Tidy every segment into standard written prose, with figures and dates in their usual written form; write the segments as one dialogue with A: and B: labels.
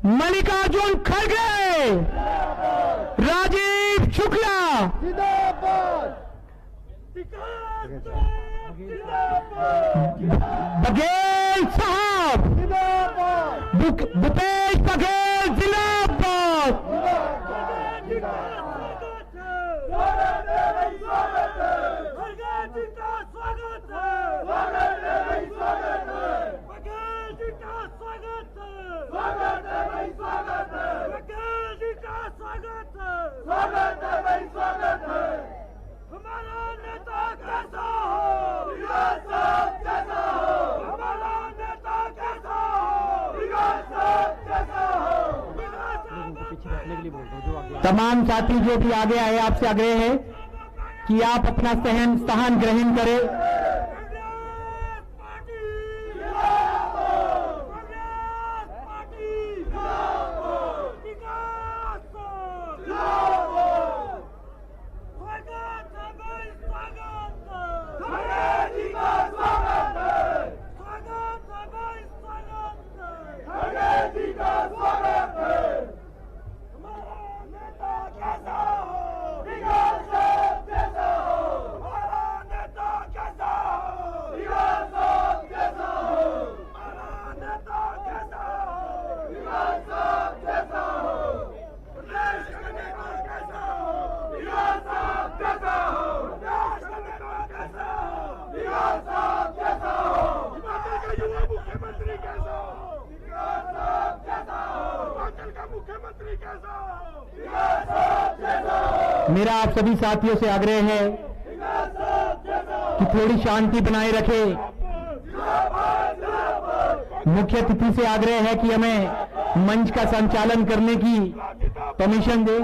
A: मल्लिकार्जुन खड़गे, राजीव शुक्ला, बघेल साहब, भूपेश बघेल जिंदाबाद।
B: हमारा नेता कैसा हो, विकास साहब कैसा हो, हमारा नेता कैसा हो, विकास साहब कैसा हो, विकास साहब।
A: तमाम साथी जो भी आगे आए, आपसे आग्रह है कि आप अपना स्थान ग्रहण करें। मेरा आप सभी साथियों से आग्रह है कि थोड़ी शांति बनाए रखें। मुख्य अतिथि से आग्रह है कि हमें मंच का संचालन करने की परमिशन दे।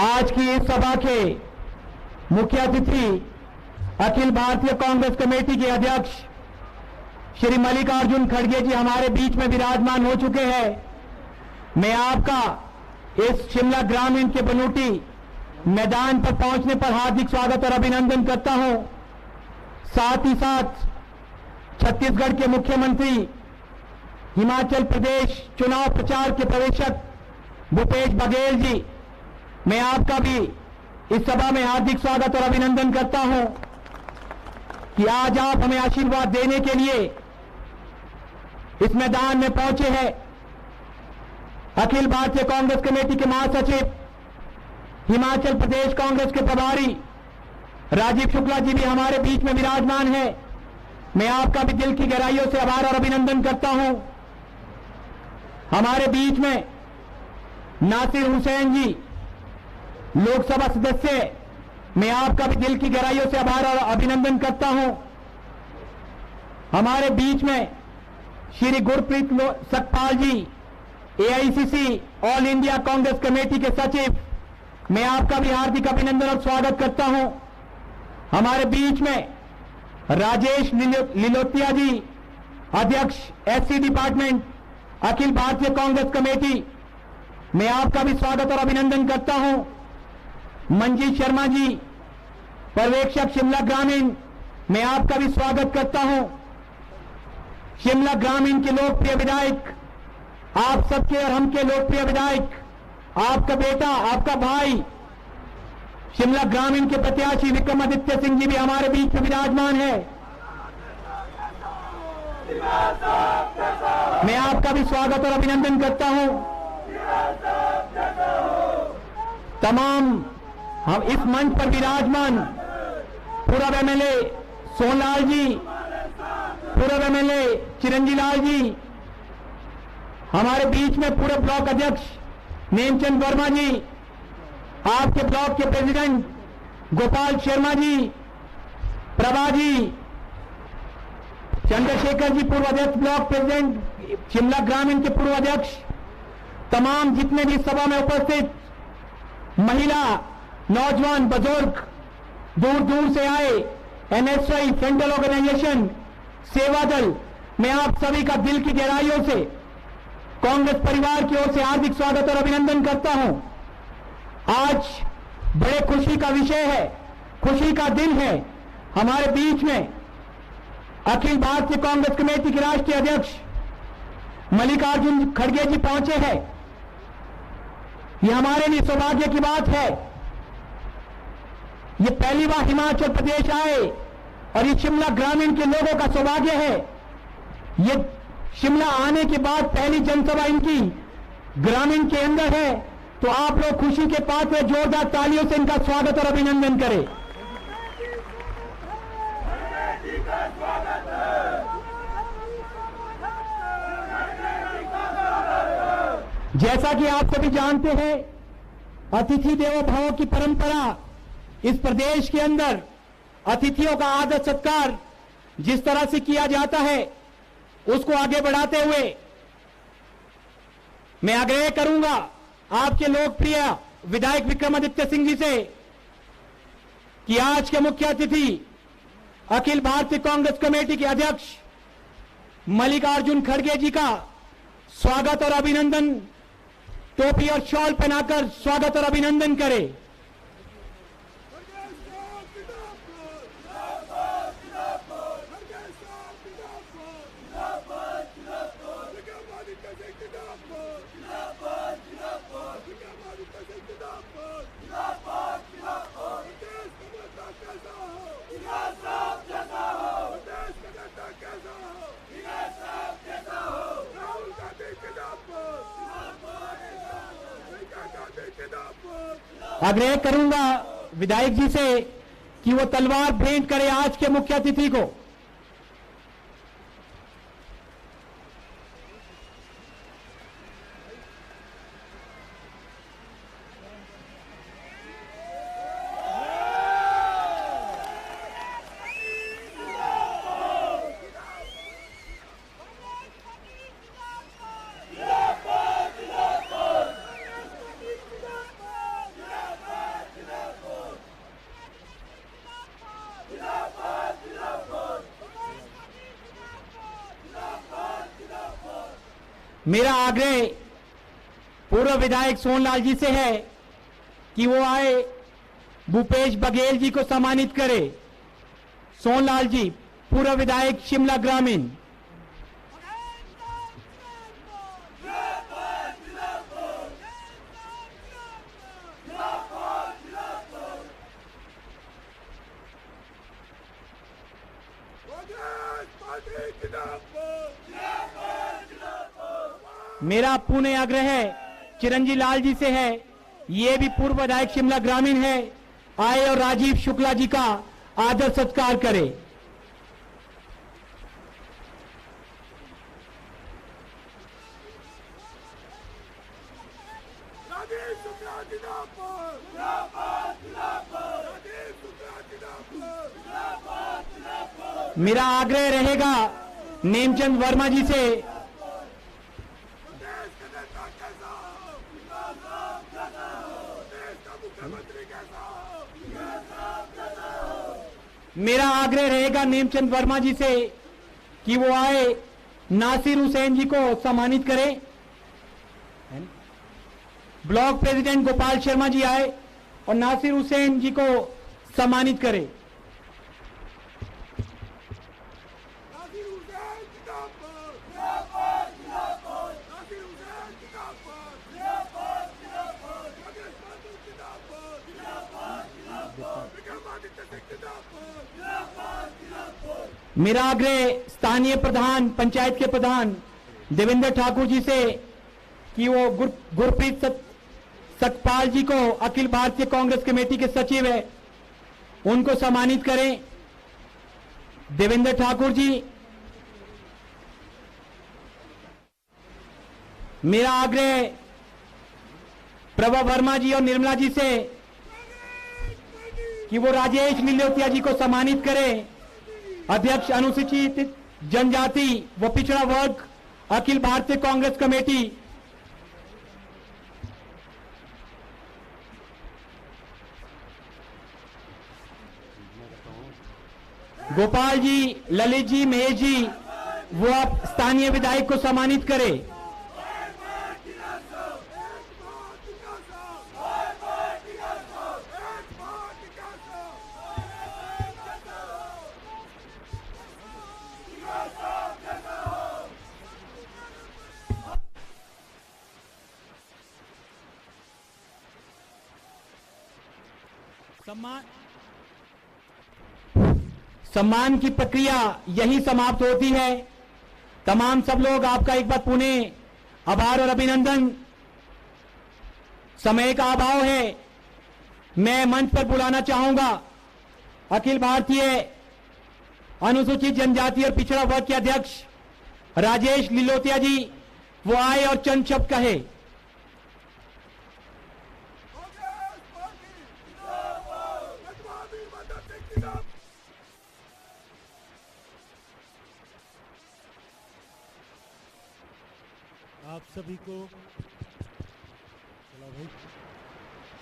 A: आज की इस सभा के मुख्य अतिथि अखिल भारतीय कांग्रेस कमेटी के अध्यक्ष श्री मल्लिकार्जुन खड़गे जी हमारे बीच में विराजमान हो चुके हैं। मैं आपका इस शिमला ग्रामीण के बनूटी मैदान पर पहुंचने पर हार्दिक स्वागत और अभिनंदन करता हूं। साथ ही साथ छत्तीसगढ़ के मुख्यमंत्री, हिमाचल प्रदेश चुनाव प्रचार के पर्यवेक्षक भूपेश बघेल जी, मैं आपका भी इस सभा में हार्दिक स्वागत और अभिनंदन करता हूं कि आज आप हमें आशीर्वाद देने के लिए इस मैदान में पहुंचे हैं। अखिल भारतीय कांग्रेस कमेटी के महासचिव, हिमाचल प्रदेश कांग्रेस के प्रभारी राजीव शुक्ला जी भी हमारे बीच में विराजमान है। मैं आपका भी दिल की गहराइयों से आभार और अभिनंदन करता हूं। हमारे बीच में नासिर हुसैन जी, लोकसभा सदस्य, मैं आपका भी दिल की गहराइयों से आभार और अभिनंदन करता हूं। हमारे बीच में Shri Gurpreet Satpal ji, AICC all India Congress committee के सचिव, मैं आपका भी हार्दिक अभिनंदन और स्वागत करता हूं। हमारे बीच में राजेश लिलोतिया जी, अध्यक्ष SC department, Akhil Bharatiya Congress committee, मैं आपका भी स्वागत और अभिनंदन करता हूं। मंजीत शर्मा जी, पर्यवेक्षक शिमला ग्रामीण, मैं आपका भी स्वागत करता हूं। शिमला ग्रामीण के लोकप्रिय विधायक, आप सबके और हम के लोकप्रिय विधायक, आपका बेटा, आपका भाई, शिमला ग्रामीण के प्रत्याशी विक्रमादित्य सिंह जी भी हमारे बीच में विराजमान है। मैं आपका भी स्वागत और अभिनंदन करता हूं। तमाम हम इस मंच पर विराजमान पूर्व एमएलए सोनलाल जी, पूर्व एमएलए चिरंजी लाल जी, हमारे बीच में पूर्व ब्लॉक अध्यक्ष नेमचंद वर्मा जी, आपके ब्लॉक के प्रेसिडेंट गोपाल शर्मा जी, प्रभा जी, चंद्रशेखर जी, पूर्व अध्यक्ष ब्लॉक प्रेसिडेंट शिमला ग्रामीण के पूर्व अध्यक्ष, तमाम जितने भी सभा में उपस्थित महिला, नौजवान, बुजुर्ग, दूर दूर से आए, एनएसआई फ्रंटल ऑर्गेनाइजेशन सेवा दल, मैं आप सभी का दिल की गहराइयों से कांग्रेस परिवार की ओर से हार्दिक स्वागत और अभिनंदन करता हूं। आज बड़े खुशी का विषय है, खुशी का दिन है। हमारे बीच में अखिल भारतीय कांग्रेस कमेटी के राष्ट्रीय अध्यक्ष मल्लिकार्जुन खड़गे जी पहुंचे हैं। यह हमारे लिए सौभाग्य की बात है। ये पहली बार हिमाचल प्रदेश आए और ये शिमला ग्रामीण के लोगों का सौभाग्य है। ये शिमला आने के बाद पहली जनसभा इनकी ग्रामीण के अंदर है, तो आप लोग खुशी के पात्र जोरदार तालियों से इनका स्वागत और अभिनंदन करें। जैसा कि आप सभी जानते हैं, अतिथि देवो भव की परंपरा इस प्रदेश के अंदर अतिथियों का आदर सत्कार जिस तरह से किया जाता है, उसको आगे बढ़ाते हुए मैं आग्रह करूंगा आपके लोकप्रिय विधायक विक्रमादित्य सिंह जी से कि आज के मुख्य अतिथि अखिल भारतीय कांग्रेस कमेटी के अध्यक्ष मल्लिकार्जुन खड़गे जी का स्वागत और अभिनंदन, टोपी और शॉल पहनाकर स्वागत और अभिनंदन करें। आग्रह करूंगा विधायक जी से कि वो तलवार भेंट करें आज के मुख्य अतिथि को। मेरा आग्रह पूर्व विधायक सोनलाल जी से है कि वो आए, भूपेश बघेल जी को सम्मानित करें। सोनलाल जी, पूर्व विधायक शिमला ग्रामीण। मेरा पुनः आग्रह है चिरंजी लाल जी से है, ये भी पूर्व विधायक शिमला ग्रामीण है, आए और राजीव शुक्ला जी का आदर सत्कार करें। मेरा आग्रह रहेगा नेमचंद वर्मा जी से नेमचंद वर्मा जी से कि वो आए, नासिर हुसैन जी को सम्मानित करें। ब्लॉक प्रेसिडेंट गोपाल शर्मा जी आए और नासिर हुसैन जी को सम्मानित करें। मेरा आग्रह स्थानीय प्रधान, पंचायत के प्रधान देवेंद्र ठाकुर जी से कि वो गुरप्रीत सतपाल जी को अखिल भारतीय कांग्रेस कमेटी के सचिव है, उनको सम्मानित करें। देवेंद्र ठाकुर जी। मेरा आग्रह प्रभा वर्मा जी और निर्मला जी से कि वो राजेश नीलोतिया जी को सम्मानित करें। अध्यक्ष अनुसूचित जनजाति व पिछड़ा वर्ग अखिल भारतीय कांग्रेस कमेटी। गोपाल जी, ललित जी, महेश जी, वो आप स्थानीय विधायक को सम्मानित करें। सम्मान की प्रक्रिया यही समाप्त होती है। तमाम सब लोग आपका एक बार पुनः आभार और अभिनंदन। समय का अभाव है। मैं मंच पर बुलाना चाहूंगा अखिल भारतीय अनुसूचित जनजाति और पिछड़ा वर्ग के अध्यक्ष राजेश लिलोतिया जी, वो आए और चंद शब्द कहे।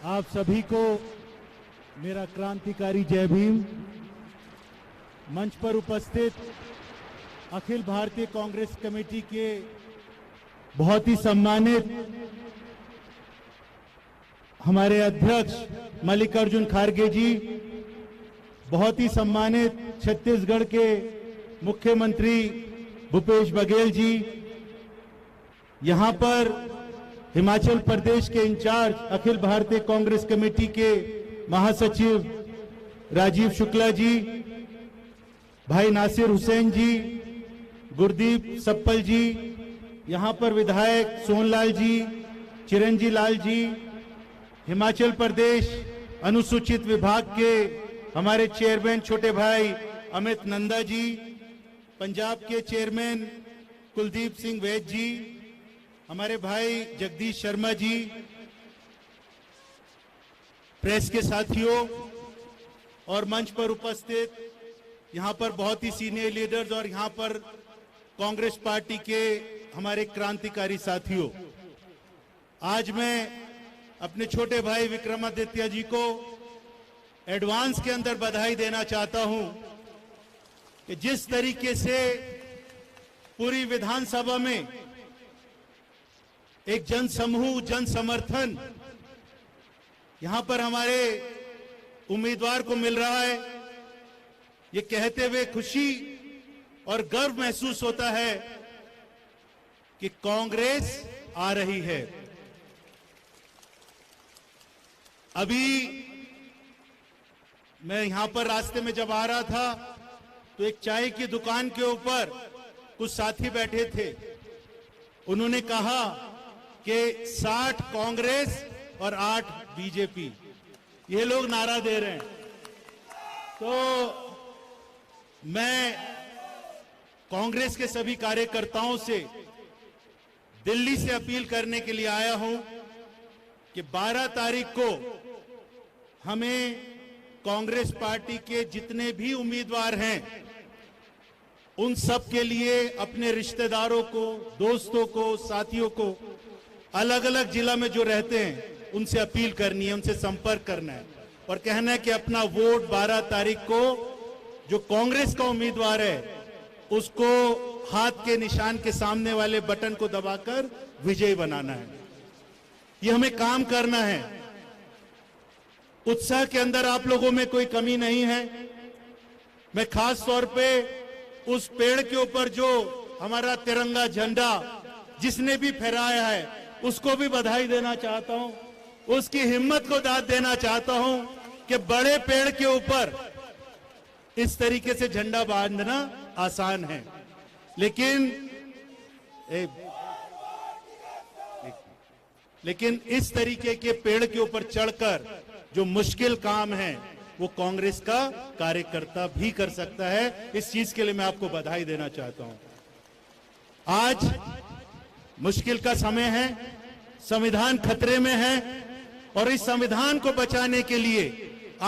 C: आप सभी को मेरा क्रांतिकारी जय भीम। मंच पर उपस्थित अखिल भारतीय कांग्रेस कमेटी के बहुत ही सम्मानित हमारे अध्यक्ष मल्लिकार्जुन खड़गे जी, बहुत ही सम्मानित छत्तीसगढ़ के मुख्यमंत्री भूपेश बघेल जी, यहां पर हिमाचल प्रदेश के इंचार्ज अखिल भारतीय कांग्रेस कमेटी के महासचिव राजीव शुक्ला जी, भाई नासिर हुसैन जी, गुरदीप सप्पल जी, यहां पर विधायक सोनलाल जी, चिरंजी लाल जी, हिमाचल प्रदेश अनुसूचित विभाग के हमारे चेयरमैन छोटे भाई अमित नंदा जी, पंजाब के चेयरमैन कुलदीप सिंह वैद जी, हमारे भाई जगदीश शर्मा जी, प्रेस के साथियों और मंच पर उपस्थित यहां पर बहुत ही सीनियर लीडर्स और यहां पर कांग्रेस पार्टी के हमारे क्रांतिकारी साथियों, आज मैं अपने छोटे भाई विक्रमादित्य जी को एडवांस के अंदर बधाई देना चाहता हूं कि जिस तरीके से पूरी विधानसभा में एक जन समूह, जन समर्थन यहां पर हमारे उम्मीदवार को मिल रहा है, ये कहते हुए खुशी और गर्व महसूस होता है कि कांग्रेस आ रही है। अभी मैं यहां पर रास्ते में जब आ रहा था तो एक चाय की दुकान के ऊपर कुछ साथी बैठे थे। उन्होंने कहा कि 60 कांग्रेस और 8 बीजेपी, ये लोग नारा दे रहे हैं। तो मैं कांग्रेस के सभी कार्यकर्ताओं से दिल्ली से अपील करने के लिए आया हूं कि 12 तारीख को हमें कांग्रेस पार्टी के जितने भी उम्मीदवार हैं उन सब के लिए अपने रिश्तेदारों को, दोस्तों को, साथियों को अलग अलग जिला में जो रहते हैं उनसे अपील करनी है, उनसे संपर्क करना है और कहना है कि अपना वोट 12 तारीख को जो कांग्रेस का उम्मीदवार है उसको हाथ के निशान के सामने वाले बटन को दबाकर विजयी बनाना है। ये हमें काम करना है। उत्साह के अंदर आप लोगों में कोई कमी नहीं है। मैं खास तौर पे उस पेड़ के ऊपर जो हमारा तिरंगा झंडा जिसने भी फहराया है उसको भी बधाई देना चाहता हूं, उसकी हिम्मत को दाद देना चाहता हूं कि बड़े पेड़ के ऊपर इस तरीके से झंडा बांधना आसान है, लेकिन इस तरीके के पेड़ के ऊपर चढ़कर जो मुश्किल काम है वो कांग्रेस का कार्यकर्ता भी कर सकता है। इस चीज के लिए मैं आपको बधाई देना चाहता हूं। आज मुश्किल का समय है, संविधान खतरे में है और इस संविधान को बचाने के लिए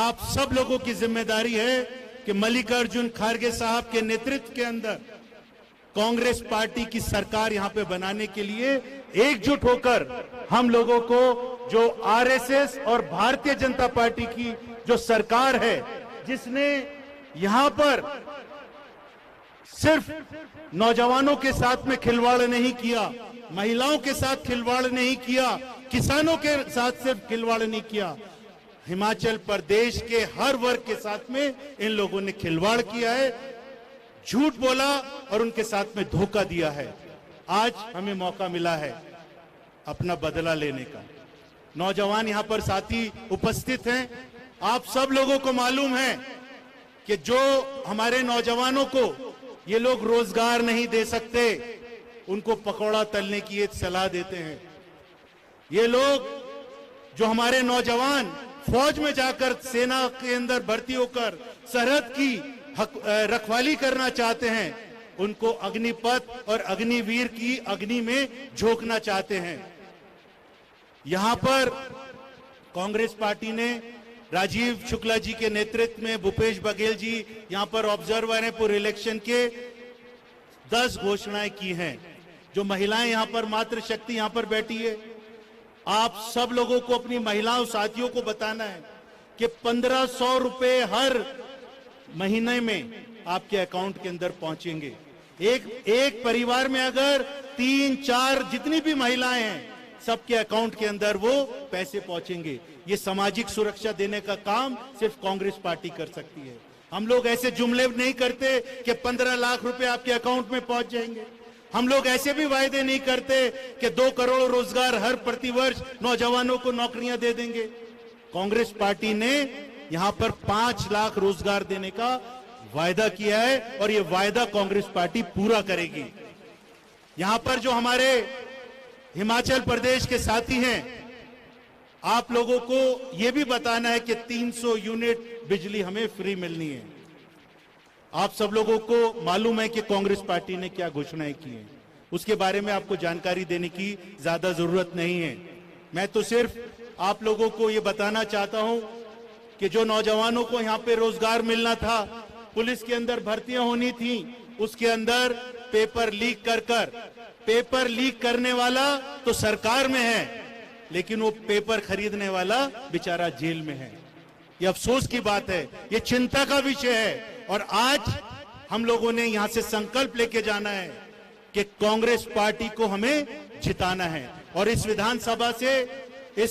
C: आप सब लोगों की जिम्मेदारी है कि मल्लिकार्जुन खड़गे साहब के नेतृत्व के अंदर कांग्रेस पार्टी की सरकार यहां पे बनाने के लिए एकजुट होकर हम लोगों को जो आरएसएस और भारतीय जनता पार्टी की जो सरकार है जिसने यहां पर सिर्फ नौजवानों के साथ में खिलवाड़ नहीं किया, महिलाओं के साथ खिलवाड़ नहीं किया, किसानों के साथ सिर्फ खिलवाड़ नहीं किया, हिमाचल प्रदेश के हर वर्ग के साथ में इन लोगों ने खिलवाड़ किया है, झूठ बोला और उनके साथ में धोखा दिया है। आज हमें मौका मिला है अपना बदला लेने का। नौजवान यहां पर साथी उपस्थित हैं। आप सब लोगों को मालूम है कि जो हमारे नौजवानों को ये लोग रोजगार नहीं दे सकते, उनको पकौड़ा तलने की एक सलाह देते हैं। ये लोग जो हमारे नौजवान फौज में जाकर सेना के अंदर भर्ती होकर सरहद की रखवाली करना चाहते हैं, उनको अग्निपथ और अग्निवीर की अग्नि में झोंकना चाहते हैं। यहां पर कांग्रेस पार्टी ने राजीव शुक्ला जी के नेतृत्व में भूपेश बघेल जी यहां पर ऑब्जर्वर हैं पूरे इलेक्शन के, 10 घोषणाएं की हैं। जो महिलाएं यहां पर मातृशक्ति यहां पर बैठी है, आप सब लोगों को अपनी महिलाओं साथियों को बताना है कि 1500 रुपए हर महीने में आपके अकाउंट के अंदर पहुंचेंगे। एक परिवार में अगर 3-4 जितनी भी महिलाएं हैं, सबके अकाउंट के अंदर वो पैसे पहुंचेंगे। ये सामाजिक सुरक्षा देने का काम सिर्फ कांग्रेस पार्टी कर सकती है। हम लोग ऐसे जुमले नहीं करते कि 15 लाख रुपए आपके अकाउंट में पहुंच जाएंगे। हम लोग ऐसे भी वायदे नहीं करते कि 2 करोड़ रोजगार हर प्रतिवर्ष नौजवानों को नौकरियां दे देंगे। कांग्रेस पार्टी ने यहां पर 5 लाख रोजगार देने का वायदा किया है और ये वायदा कांग्रेस पार्टी पूरा करेगी। यहां पर जो हमारे हिमाचल प्रदेश के साथी हैं, आप लोगों को यह भी बताना है कि 300 यूनिट बिजली हमें फ्री मिलनी है। आप सब लोगों को मालूम है कि कांग्रेस पार्टी ने क्या घोषणाएं की हैं, उसके बारे में आपको जानकारी देने की ज्यादा जरूरत नहीं है। मैं तो सिर्फ आप लोगों को यह बताना चाहता हूं कि जो नौजवानों को यहां पे रोजगार मिलना था, पुलिस के अंदर भर्तियां होनी थी, उसके अंदर पेपर लीक करने वाला तो सरकार में है, लेकिन वो पेपर खरीदने वाला बेचारा जेल में है। ये अफसोस की बात है, ये चिंता का विषय है। और आज हम लोगों ने यहां से संकल्प लेके जाना है कि कांग्रेस पार्टी को हमें जिताना है। और इस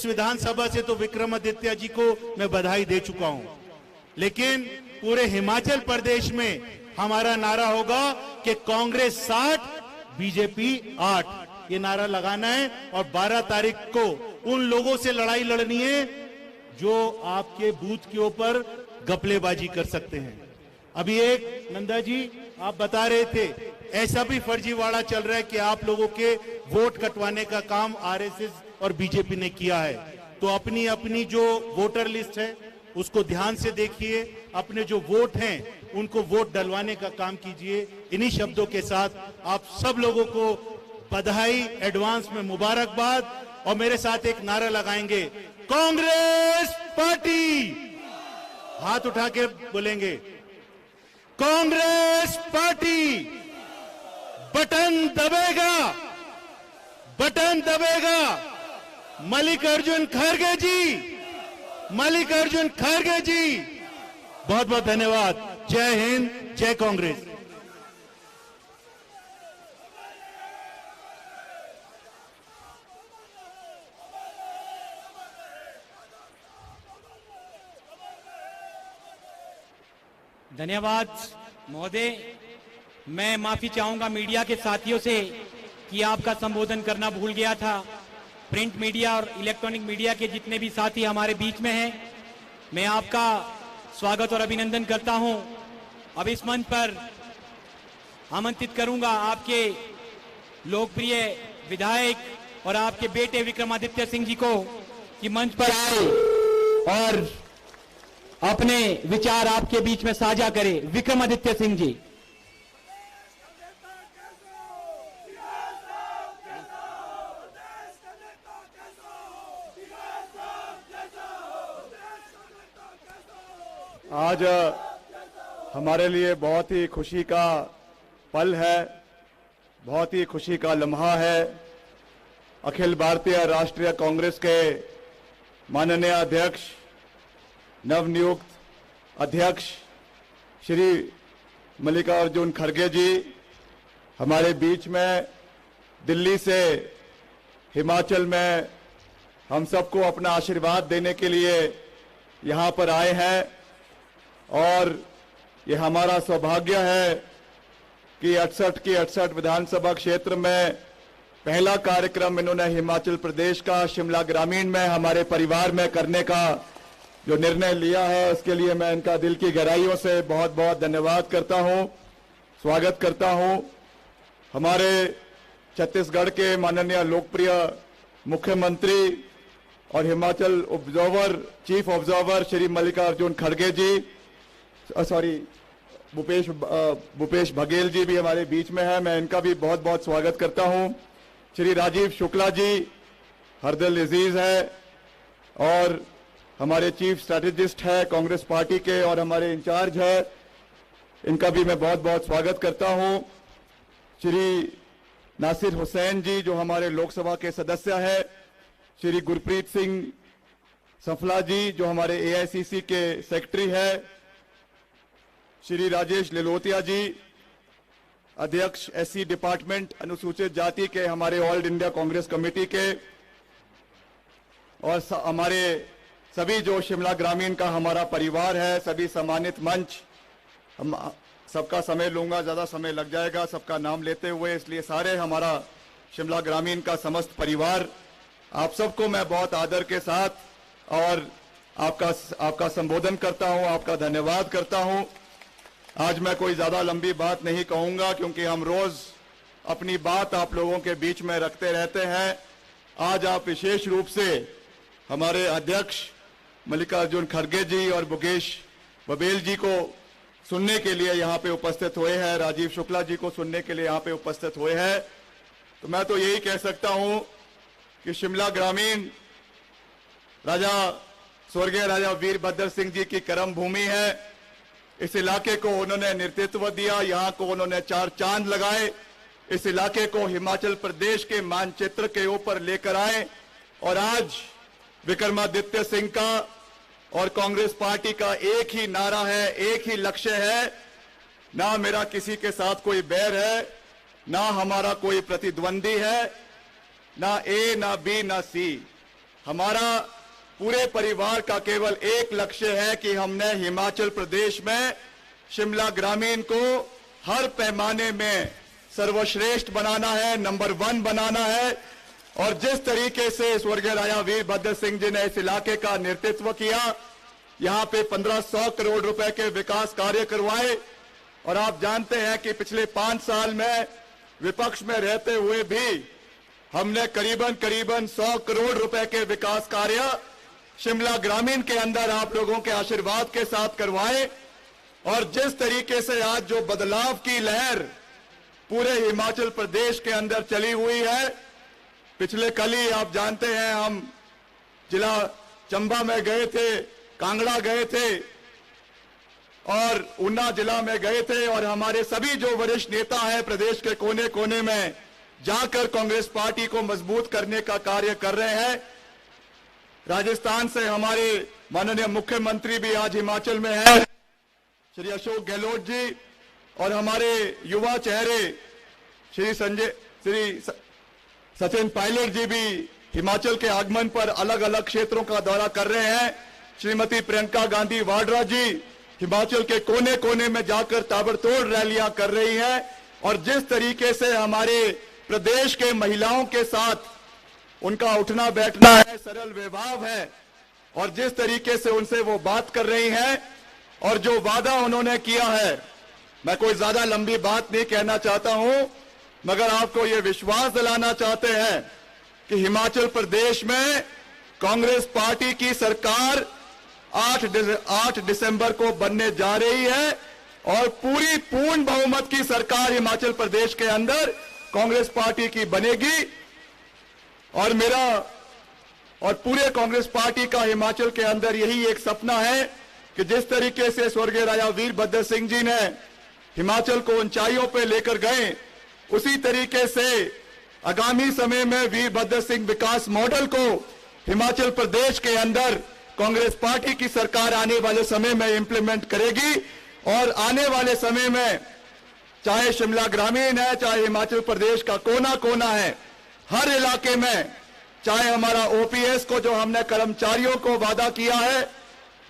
C: विधानसभा से तो विक्रमादित्य जी को मैं बधाई दे चुका हूं, लेकिन पूरे हिमाचल प्रदेश में हमारा नारा होगा कि कांग्रेस 60 बीजेपी 8, ये नारा लगाना है। और 12 तारीख को उन लोगों से लड़ाई लड़नी है जो आपके बूथ के ऊपर गपलेबाजी कर सकते हैं। अभी एक नंदा जी आप बता रहे थे, ऐसा भी फर्जीवाड़ा चल रहा है कि आप लोगों के वोट कटवाने का काम आरएसएस और बीजेपी ने किया है। तो अपनी अपनी जो वोटर लिस्ट है उसको ध्यान से देखिए, अपने जो वोट हैं उनको वोट डलवाने का काम कीजिए। इन्हीं शब्दों के साथ आप सब लोगों को बधाई, एडवांस में मुबारकबाद। और मेरे साथ एक नारा लगाएंगे, कांग्रेस पार्टी, हाथ उठा के बोलेंगे कांग्रेस पार्टी। बटन दबेगा मल्लिकार्जुन खड़गे जी। बहुत बहुत धन्यवाद। जय हिंद, जय कांग्रेस।
A: धन्यवाद महोदय। मैं माफी चाहूंगा मीडिया के साथियों से कि आपका संबोधन करना भूल गया था। प्रिंट मीडिया और इलेक्ट्रॉनिक मीडिया के जितने भी साथी हमारे बीच में हैं, मैं आपका स्वागत और अभिनंदन करता हूं। अब इस मंच पर आमंत्रित करूंगा आपके लोकप्रिय विधायक और आपके बेटे विक्रमादित्य सिंह जी को कि मंच पर आए और अपने विचार आपके बीच में साझा करें। विक्रमादित्य सिंह जी।
D: आज हमारे लिए बहुत ही खुशी का पल है, बहुत ही खुशी का लम्हा है। अखिल भारतीय राष्ट्रीय कांग्रेस के माननीय अध्यक्ष, नवनियुक्त अध्यक्ष श्री मल्लिकार्जुन खड़गे जी हमारे बीच में दिल्ली से हिमाचल में हम सबको अपना आशीर्वाद देने के लिए यहाँ पर आए हैं और ये हमारा सौभाग्य है कि 68 की 68 विधानसभा क्षेत्र में पहला कार्यक्रम इन्होंने हिमाचल प्रदेश का शिमला ग्रामीण में हमारे परिवार में करने का जो निर्णय लिया है, उसके लिए मैं इनका दिल की गहराइयों से बहुत बहुत धन्यवाद करता हूं, स्वागत करता हूं। हमारे छत्तीसगढ़ के माननीय लोकप्रिय मुख्यमंत्री और Himachal observer chief observer Shri Mallikarjun खड़गे जी, भूपेश बघेल जी भी हमारे बीच में है, मैं इनका भी बहुत बहुत स्वागत करता हूं। श्री राजीव शुक्ला जी हरदिल अजीज है और हमारे चीफ स्ट्रैटेजिस्ट है कांग्रेस पार्टी के और हमारे इंचार्ज है, इनका भी मैं बहुत बहुत स्वागत करता हूं। श्री नासिर हुसैन जी जो हमारे लोकसभा के सदस्य है, श्री गुरप्रीत सिंह सफला जी जो हमारे एआईसीसी के सेक्रेटरी है, श्री राजेश लिलोतिया जी अध्यक्ष एससी डिपार्टमेंट अनुसूचित जाति के हमारे ऑल इंडिया कांग्रेस कमेटी के, और हमारे सभी जो शिमला ग्रामीण का हमारा परिवार है, सभी सम्मानित मंच, हम सबका समय लूंगा, ज्यादा समय लग जाएगा सबका नाम लेते हुए, इसलिए सारे हमारा शिमला ग्रामीण का समस्त परिवार, आप सबको मैं बहुत आदर के साथ और आपका संबोधन करता हूं, आपका धन्यवाद करता हूं। आज मैं कोई ज्यादा लंबी बात नहीं कहूंगा क्योंकि हम रोज अपनी बात आप लोगों के बीच में रखते रहते हैं। आज आप विशेष रूप से हमारे अध्यक्ष मल्लिकार्जुन खड़गे जी और भूपेश बघेल जी को सुनने के लिए यहाँ पे उपस्थित हुए हैं, राजीव शुक्ला जी को सुनने के लिए यहाँ पे उपस्थित हुए हैं। तो मैं तो यही कह सकता हूं कि शिमला ग्रामीण स्वर्गीय राजा वीरभद्र सिंह जी की कर्म भूमि है। इस इलाके को उन्होंने नेतृत्व दिया, यहाँ को उन्होंने 4 चांद लगाए, इस इलाके को हिमाचल प्रदेश के मानचित्र के ऊपर लेकर आए और आज विक्रमादित्य सिंह का और कांग्रेस पार्टी का एक ही नारा है, एक ही लक्ष्य है, ना मेरा किसी के साथ कोई बैर है, ना हमारा कोई प्रतिद्वंदी है, ना ए ना बी ना सी। हमारा पूरे परिवार का केवल एक लक्ष्य है कि हमने हिमाचल प्रदेश में शिमला ग्रामीण को हर पैमाने में सर्वश्रेष्ठ बनाना है, नंबर 1 बनाना है। और जिस तरीके से स्वर्गीय राजा वीरभद्र सिंह जी ने इस इलाके का नेतृत्व किया, यहाँ पे 1500 करोड़ रुपए के विकास कार्य करवाए, और आप जानते हैं कि पिछले 5 साल में विपक्ष में रहते हुए भी हमने करीबन 100 करोड़ रुपए के विकास कार्य शिमला ग्रामीण के अंदर आप लोगों के आशीर्वाद के साथ करवाए। और जिस तरीके से आज जो बदलाव की लहर पूरे हिमाचल प्रदेश के अंदर चली हुई है, पिछले कल ही आप जानते हैं हम जिला चंबा में गए थे, कांगड़ा गए थे और ऊना जिला में गए थे, और हमारे सभी जो वरिष्ठ नेता हैं प्रदेश के कोने कोने में जाकर कांग्रेस पार्टी को मजबूत करने का कार्य कर रहे हैं। राजस्थान से हमारे माननीय मुख्यमंत्री भी आज हिमाचल में है, श्री अशोक गहलोत जी, और हमारे युवा चेहरे श्री सचिन पायलट जी भी हिमाचल के आगमन पर अलग अलग क्षेत्रों का दौरा कर रहे हैं। श्रीमती प्रियंका गांधी वाड्रा जी हिमाचल के कोने कोने में जाकर ताबड़तोड़ रैलियां कर रही हैं, और जिस तरीके से हमारे प्रदेश के महिलाओं के साथ उनका उठना बैठना है, सरल व्यवहार है, और जिस तरीके से उनसे वो बात कर रही हैं और जो वादा उन्होंने किया है, मैं कोई ज्यादा लंबी बात नहीं कहना चाहता हूं, मगर आपको ये विश्वास दिलाना चाहते हैं कि हिमाचल प्रदेश में कांग्रेस पार्टी की सरकार 8 दिसंबर को बनने जा रही है, और पूर्ण बहुमत की सरकार हिमाचल प्रदेश के अंदर कांग्रेस पार्टी की बनेगी। और मेरा और पूरे कांग्रेस पार्टी का हिमाचल के अंदर यही एक सपना है कि जिस तरीके से स्वर्गीय राजा वीरभद्र सिंह जी ने हिमाचल को ऊंचाइयों पे लेकर गए, उसी तरीके से आगामी समय में वीरभद्र सिंह विकास मॉडल को हिमाचल प्रदेश के अंदर कांग्रेस पार्टी की सरकार आने वाले समय में इंप्लीमेंट करेगी। और आने वाले समय में चाहे शिमला ग्रामीण है, चाहे हिमाचल प्रदेश का कोना कोना है, हर इलाके में, चाहे हमारा ओपीएस को जो हमने कर्मचारियों को वादा किया है,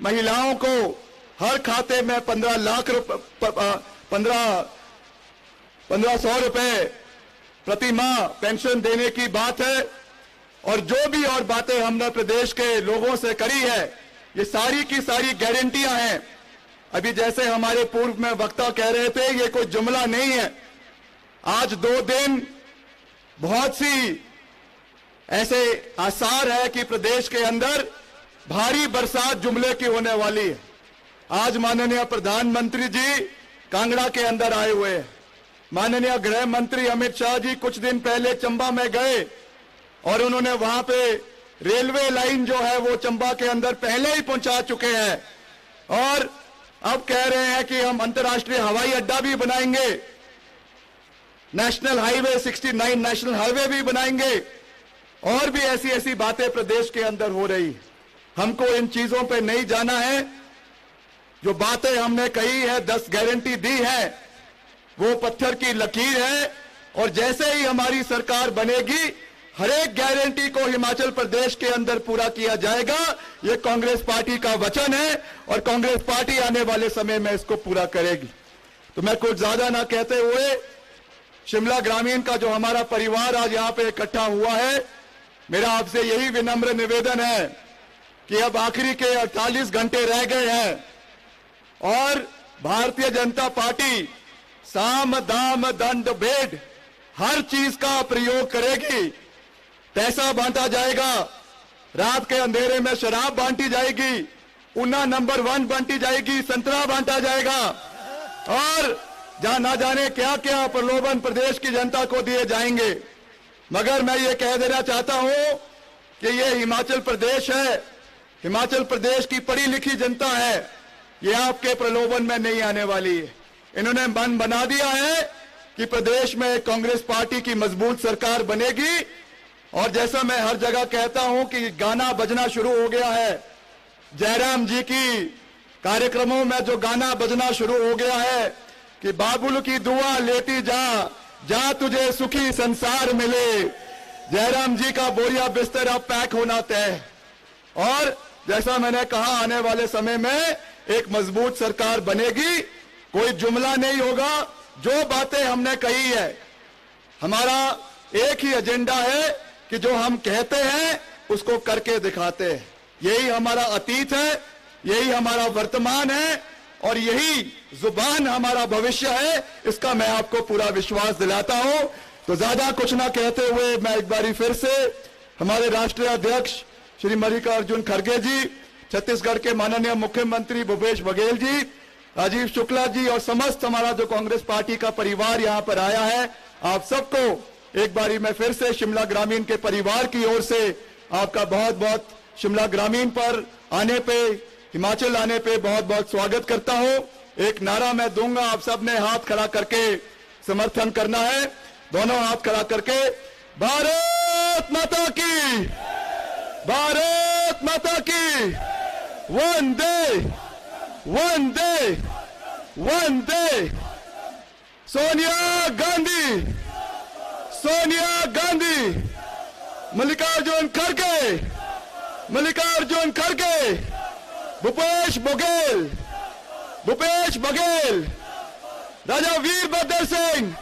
D: महिलाओं को हर खाते में 1500 रुपए प्रति माह पेंशन देने की बात है। और जो भी और बातें हमने प्रदेश के लोगों से करी है, ये सारी की सारी गारंटियां हैं। अभी जैसे हमारे पूर्व में वक्ता कह रहे थे, ये कोई जुमला नहीं है। आज 2 दिन बहुत सी ऐसे आसार है कि प्रदेश के अंदर भारी बरसात जुमले की होने वाली है। आज माननीय प्रधानमंत्री जी कांगड़ा के अंदर आए हुए हैं। माननीय गृह मंत्री अमित शाह जी कुछ दिन पहले चंबा में गए और उन्होंने वहां पे रेलवे लाइन जो है वो चंबा के अंदर पहले ही पहुंचा चुके हैं और अब कह रहे हैं कि हम अंतर्राष्ट्रीय हवाई अड्डा भी बनाएंगे, नेशनल हाईवे 69 नेशनल हाईवे भी बनाएंगे और भी ऐसी ऐसी बातें प्रदेश के अंदर हो रही। हमको इन चीजों पे नहीं जाना है। जो बातें हमने कही है, 10 गारंटी दी है, वो पत्थर की लकीर है और जैसे ही हमारी सरकार बनेगी, हर एक गारंटी को हिमाचल प्रदेश के अंदर पूरा किया जाएगा। ये कांग्रेस पार्टी का वचन है और कांग्रेस पार्टी आने वाले समय में इसको पूरा करेगी। तो मैं कुछ ज्यादा ना कहते हुए, शिमला ग्रामीण का जो हमारा परिवार आज यहां पे इकट्ठा हुआ है, मेरा आपसे यही विनम्र निवेदन है कि अब आखिरी के 48 घंटे रह गए हैं और भारतीय जनता पार्टी साम दाम दंड भेद हर चीज का प्रयोग करेगी। पैसा बांटा जाएगा, रात के अंधेरे में शराब बांटी जाएगी, ऊना नंबर 1 बांटी जाएगी, संतरा बांटा जाएगा और जहां ना जाने क्या क्या प्रलोभन प्रदेश की जनता को दिए जाएंगे। मगर मैं ये कह देना चाहता हूं कि ये हिमाचल प्रदेश है, हिमाचल प्रदेश की पढ़ी लिखी जनता है, ये आपके प्रलोभन में नहीं आने वाली है। इन्होंने मन बना दिया है कि प्रदेश में कांग्रेस पार्टी की मजबूत सरकार बनेगी और जैसा मैं हर जगह कहता हूं कि गाना बजना शुरू हो गया है। जयराम जी की कार्यक्रमों में जो गाना बजना शुरू हो गया है कि बाबुल की दुआ लेती जा, जा तुझे सुखी संसार मिले। जयराम जी का बोरिया बिस्तर अब पैक होना तय और जैसा मैंने कहा, आने वाले समय में एक मजबूत सरकार बनेगी। कोई जुमला नहीं होगा। जो बातें हमने कही है, हमारा एक ही एजेंडा है कि जो हम कहते हैं उसको करके दिखाते हैं। यही हमारा अतीत है, यही हमारा वर्तमान है और यही जुबान हमारा भविष्य है। इसका मैं आपको पूरा विश्वास दिलाता हूं। तो ज्यादा कुछ ना कहते हुए मैं एक बारी फिर से हमारे राष्ट्रीय अध्यक्ष श्री मल्लिकार्जुन खड़गे जी, छत्तीसगढ़ के माननीय मुख्यमंत्री भूपेश बघेल जी, राजीव शुक्ला जी और समस्त हमारा जो कांग्रेस पार्टी का परिवार यहां पर आया है, आप सबको एक बारी मैं फिर से शिमला ग्रामीण के परिवार की ओर से आपका बहुत बहुत शिमला ग्रामीण पर आने पे, हिमाचल आने पे बहुत बहुत स्वागत करता हूं। एक नारा मैं दूंगा, आप सब ने हाथ खड़ा करके समर्थन करना है। दोनों हाथ खड़ा करके, भारत माता की, भारत माता की, वंदे वंदे वंदे। सोनिया गांधी, सोनिया गांधी, मल्लिकार्जुन खड़गे, मल्लिकार्जुन खड़गे, भूपेश बघेल, भूपेश बघेल, राजा वीरभद्र सिंह।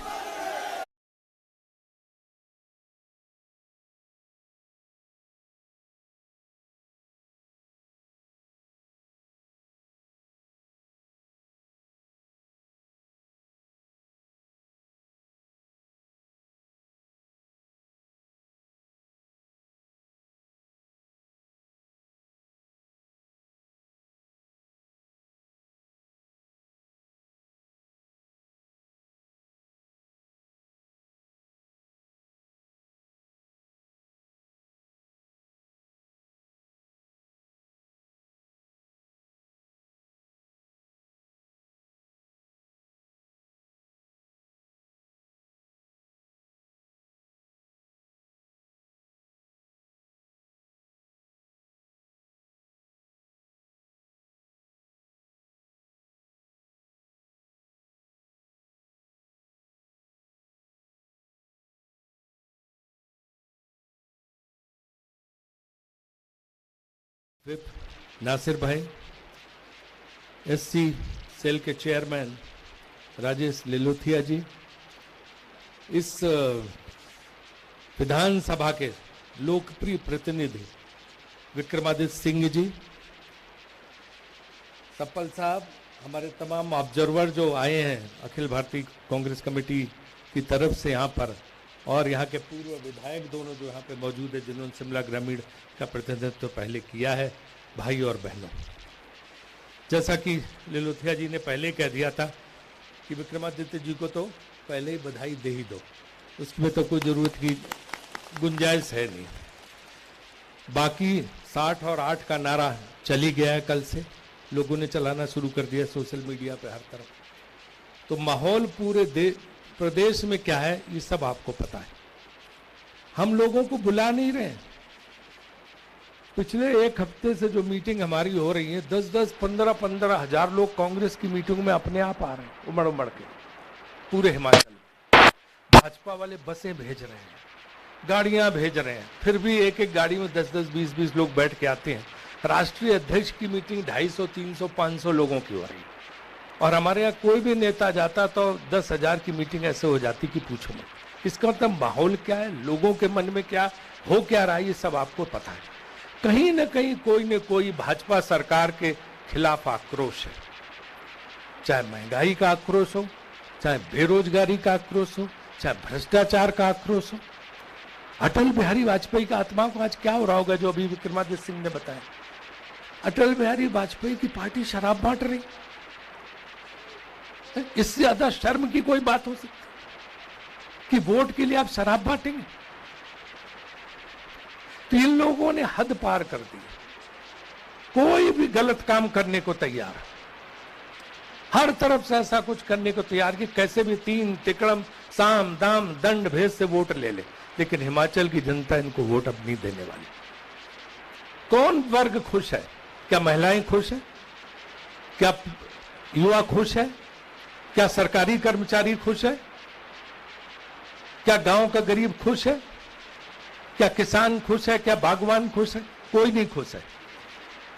E: विप नासिर भाई, एससी सेल के चेयरमैन राजेश लिलोथिया जी, इस विधानसभा के लोकप्रिय प्रतिनिधि विक्रमादित्य सिंह जी, सप्पल साहब, हमारे तमाम ऑब्जर्वर जो आए हैं अखिल भारतीय कांग्रेस कमेटी की तरफ से यहाँ पर, और यहाँ के पूर्व विधायक दोनों जो यहाँ पे मौजूद है जिन्होंने शिमला ग्रामीण का प्रतिनिधित्व तो पहले किया है, भाई और बहनों, जैसा कि लिलोथिया जी ने पहले कह दिया था कि विक्रमादित्य जी को तो पहले ही बधाई दे ही दो, उसमें तो कोई जरूरत की गुंजाइश है नहीं। बाकी 60 और 8 का नारा चली गया है, कल से लोगों ने चलाना शुरू कर दिया सोशल मीडिया पे हर तरफ। तो माहौल पूरे प्रदेश में क्या है ये सब आपको पता है। हम लोगों को बुला नहीं रहे। पिछले एक हफ्ते से जो मीटिंग हमारी हो रही है, 10-10, 15-15 हजार लोग कांग्रेस की मीटिंग में अपने आप आ रहे हैं, उमड़ उमड़ के पूरे हिमाचल। भाजपा वाले बसें भेज रहे हैं, गाड़ियां भेज रहे हैं, फिर भी एक एक गाड़ी में 10-10, 20-20 लोग बैठ के आते हैं। राष्ट्रीय अध्यक्ष की मीटिंग 250, 300, 500 लोगों की हो रही है, और हमारे यहाँ कोई भी नेता जाता तो 10,000 की मीटिंग ऐसे हो जाती कि पूछो मत। इसका मतलब माहौल क्या है, लोगों के मन में क्या हो क्या रहा है, ये सब आपको पता है। कहीं न कहीं कोई न कोई भाजपा सरकार के खिलाफ आक्रोश है, चाहे महंगाई का आक्रोश हो, चाहे बेरोजगारी का आक्रोश हो, चाहे भ्रष्टाचार का आक्रोश हो। अटल बिहारी वाजपेयी का आत्मा को आज क्या हो रहा होगा जो अभी विक्रमादित्य सिंह ने बताया। अटल बिहारी वाजपेयी की पार्टी शराब बांट रही, इससे ज्यादा शर्म की कोई बात हो सकती कि वोट के लिए आप शराब बांटेंगे। तो इन लोगों ने हद पार कर दी, कोई भी गलत काम करने को तैयार, हर तरफ से ऐसा कुछ करने को तैयार कि कैसे भी 3 तिकड़म साम दाम दंड भेद से वोट ले ले। लेकिन हिमाचल की जनता इनको वोट अब नहीं देने वाली। कौन वर्ग खुश है? क्या महिलाएं खुश है? क्या युवा खुश है? क्या सरकारी कर्मचारी खुश है? क्या गांव का गरीब खुश है? क्या किसान खुश है? क्या बागवान खुश है? कोई नहीं खुश है।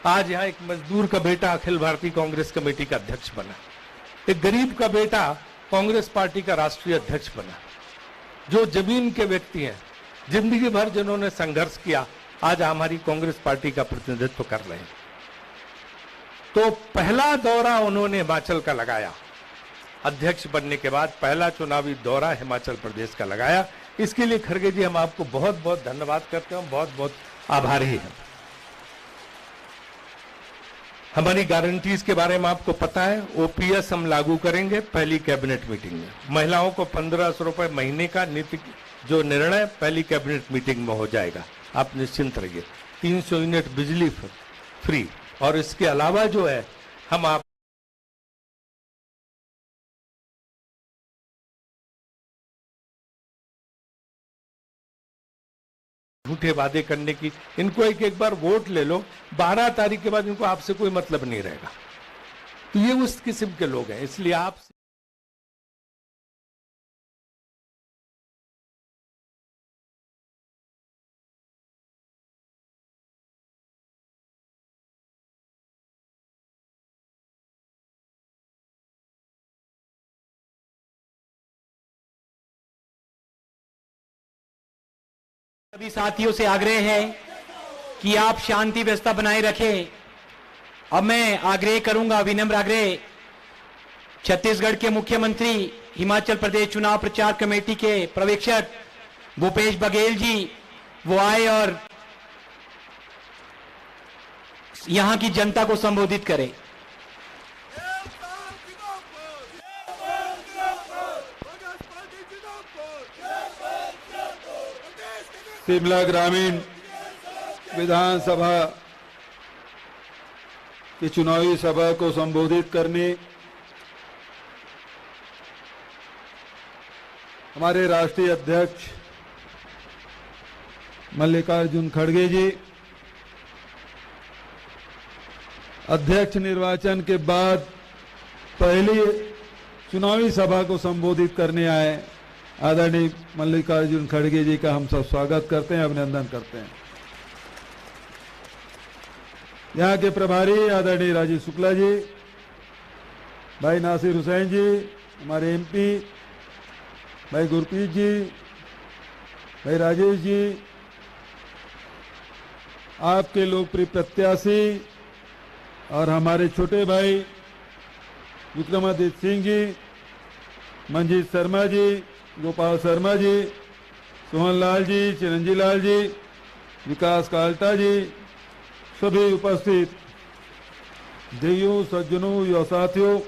E: आज यहां एक मजदूर का बेटा अखिल भारतीय कांग्रेस कमेटी का अध्यक्ष बना, एक गरीब का बेटा कांग्रेस पार्टी का राष्ट्रीय अध्यक्ष बना। जो जमीन के व्यक्ति हैं, जिंदगी भर जिन्होंने संघर्ष किया, आज हमारी कांग्रेस पार्टी का प्रतिनिधित्व कर रहे हैं। तो पहला दौरा उन्होंने हिमाचल का लगाया, अध्यक्ष बनने के बाद पहला चुनावी दौरा हिमाचल प्रदेश का लगाया। इसके लिए खड़गे जी हम आपको बहुत बहुत धन्यवाद करते हैं, बहुत बहुत आभारी हैं। हमारी गारंटीज के बारे में आपको पता है, ओपीएस हम लागू करेंगे पहली कैबिनेट मीटिंग में। महिलाओं को 1500 रुपए महीने का नीति जो निर्णय पहली कैबिनेट मीटिंग में हो जाएगा, आप निश्चिंत रहिए। 300 यूनिट बिजली फ्री, और इसके अलावा जो है हम आप झूठे वादे करने की, इनको एक बार वोट ले लो, 12 तारीख के बाद इनको आपसे कोई मतलब नहीं रहेगा। तो ये उस किस्म के लोग हैं, इसलिए आप
A: सभी साथियों से आग्रह है कि आप शांति व्यवस्था बनाए रखें। अब मैं आग्रह करूंगा, विनम्र आग्रह, छत्तीसगढ़ के मुख्यमंत्री, हिमाचल प्रदेश चुनाव प्रचार कमेटी के पर्यवेक्षक भूपेश बघेल जी वो आए और यहां की जनता को संबोधित करें।
F: शिमला ग्रामीण विधानसभा की चुनावी सभा को संबोधित करने हमारे राष्ट्रीय अध्यक्ष मल्लिकार्जुन खड़गे जी अध्यक्ष निर्वाचन के बाद पहली चुनावी सभा को संबोधित करने आए। आदरणीय मल्लिकार्जुन खड़गे जी का हम सब स्वागत करते हैं, अभिनंदन करते हैं। यहाँ के प्रभारी आदरणीय राजीव शुक्ला जी, भाई नासिर हुसैन जी, हमारे एमपी भाई गुरप्रीत जी, भाई राजेश जी, आपके लोकप्रिय प्रत्याशी और हमारे छोटे भाई विक्रमादित्य सिंह जी, मंजीत शर्मा जी, गोपाल शर्मा जी, सोहन लाल जी, चिरंजी लाल जी, विकास काल्टा जी, सभी उपस्थित देवियों, सज्जनों, युवा साथियों,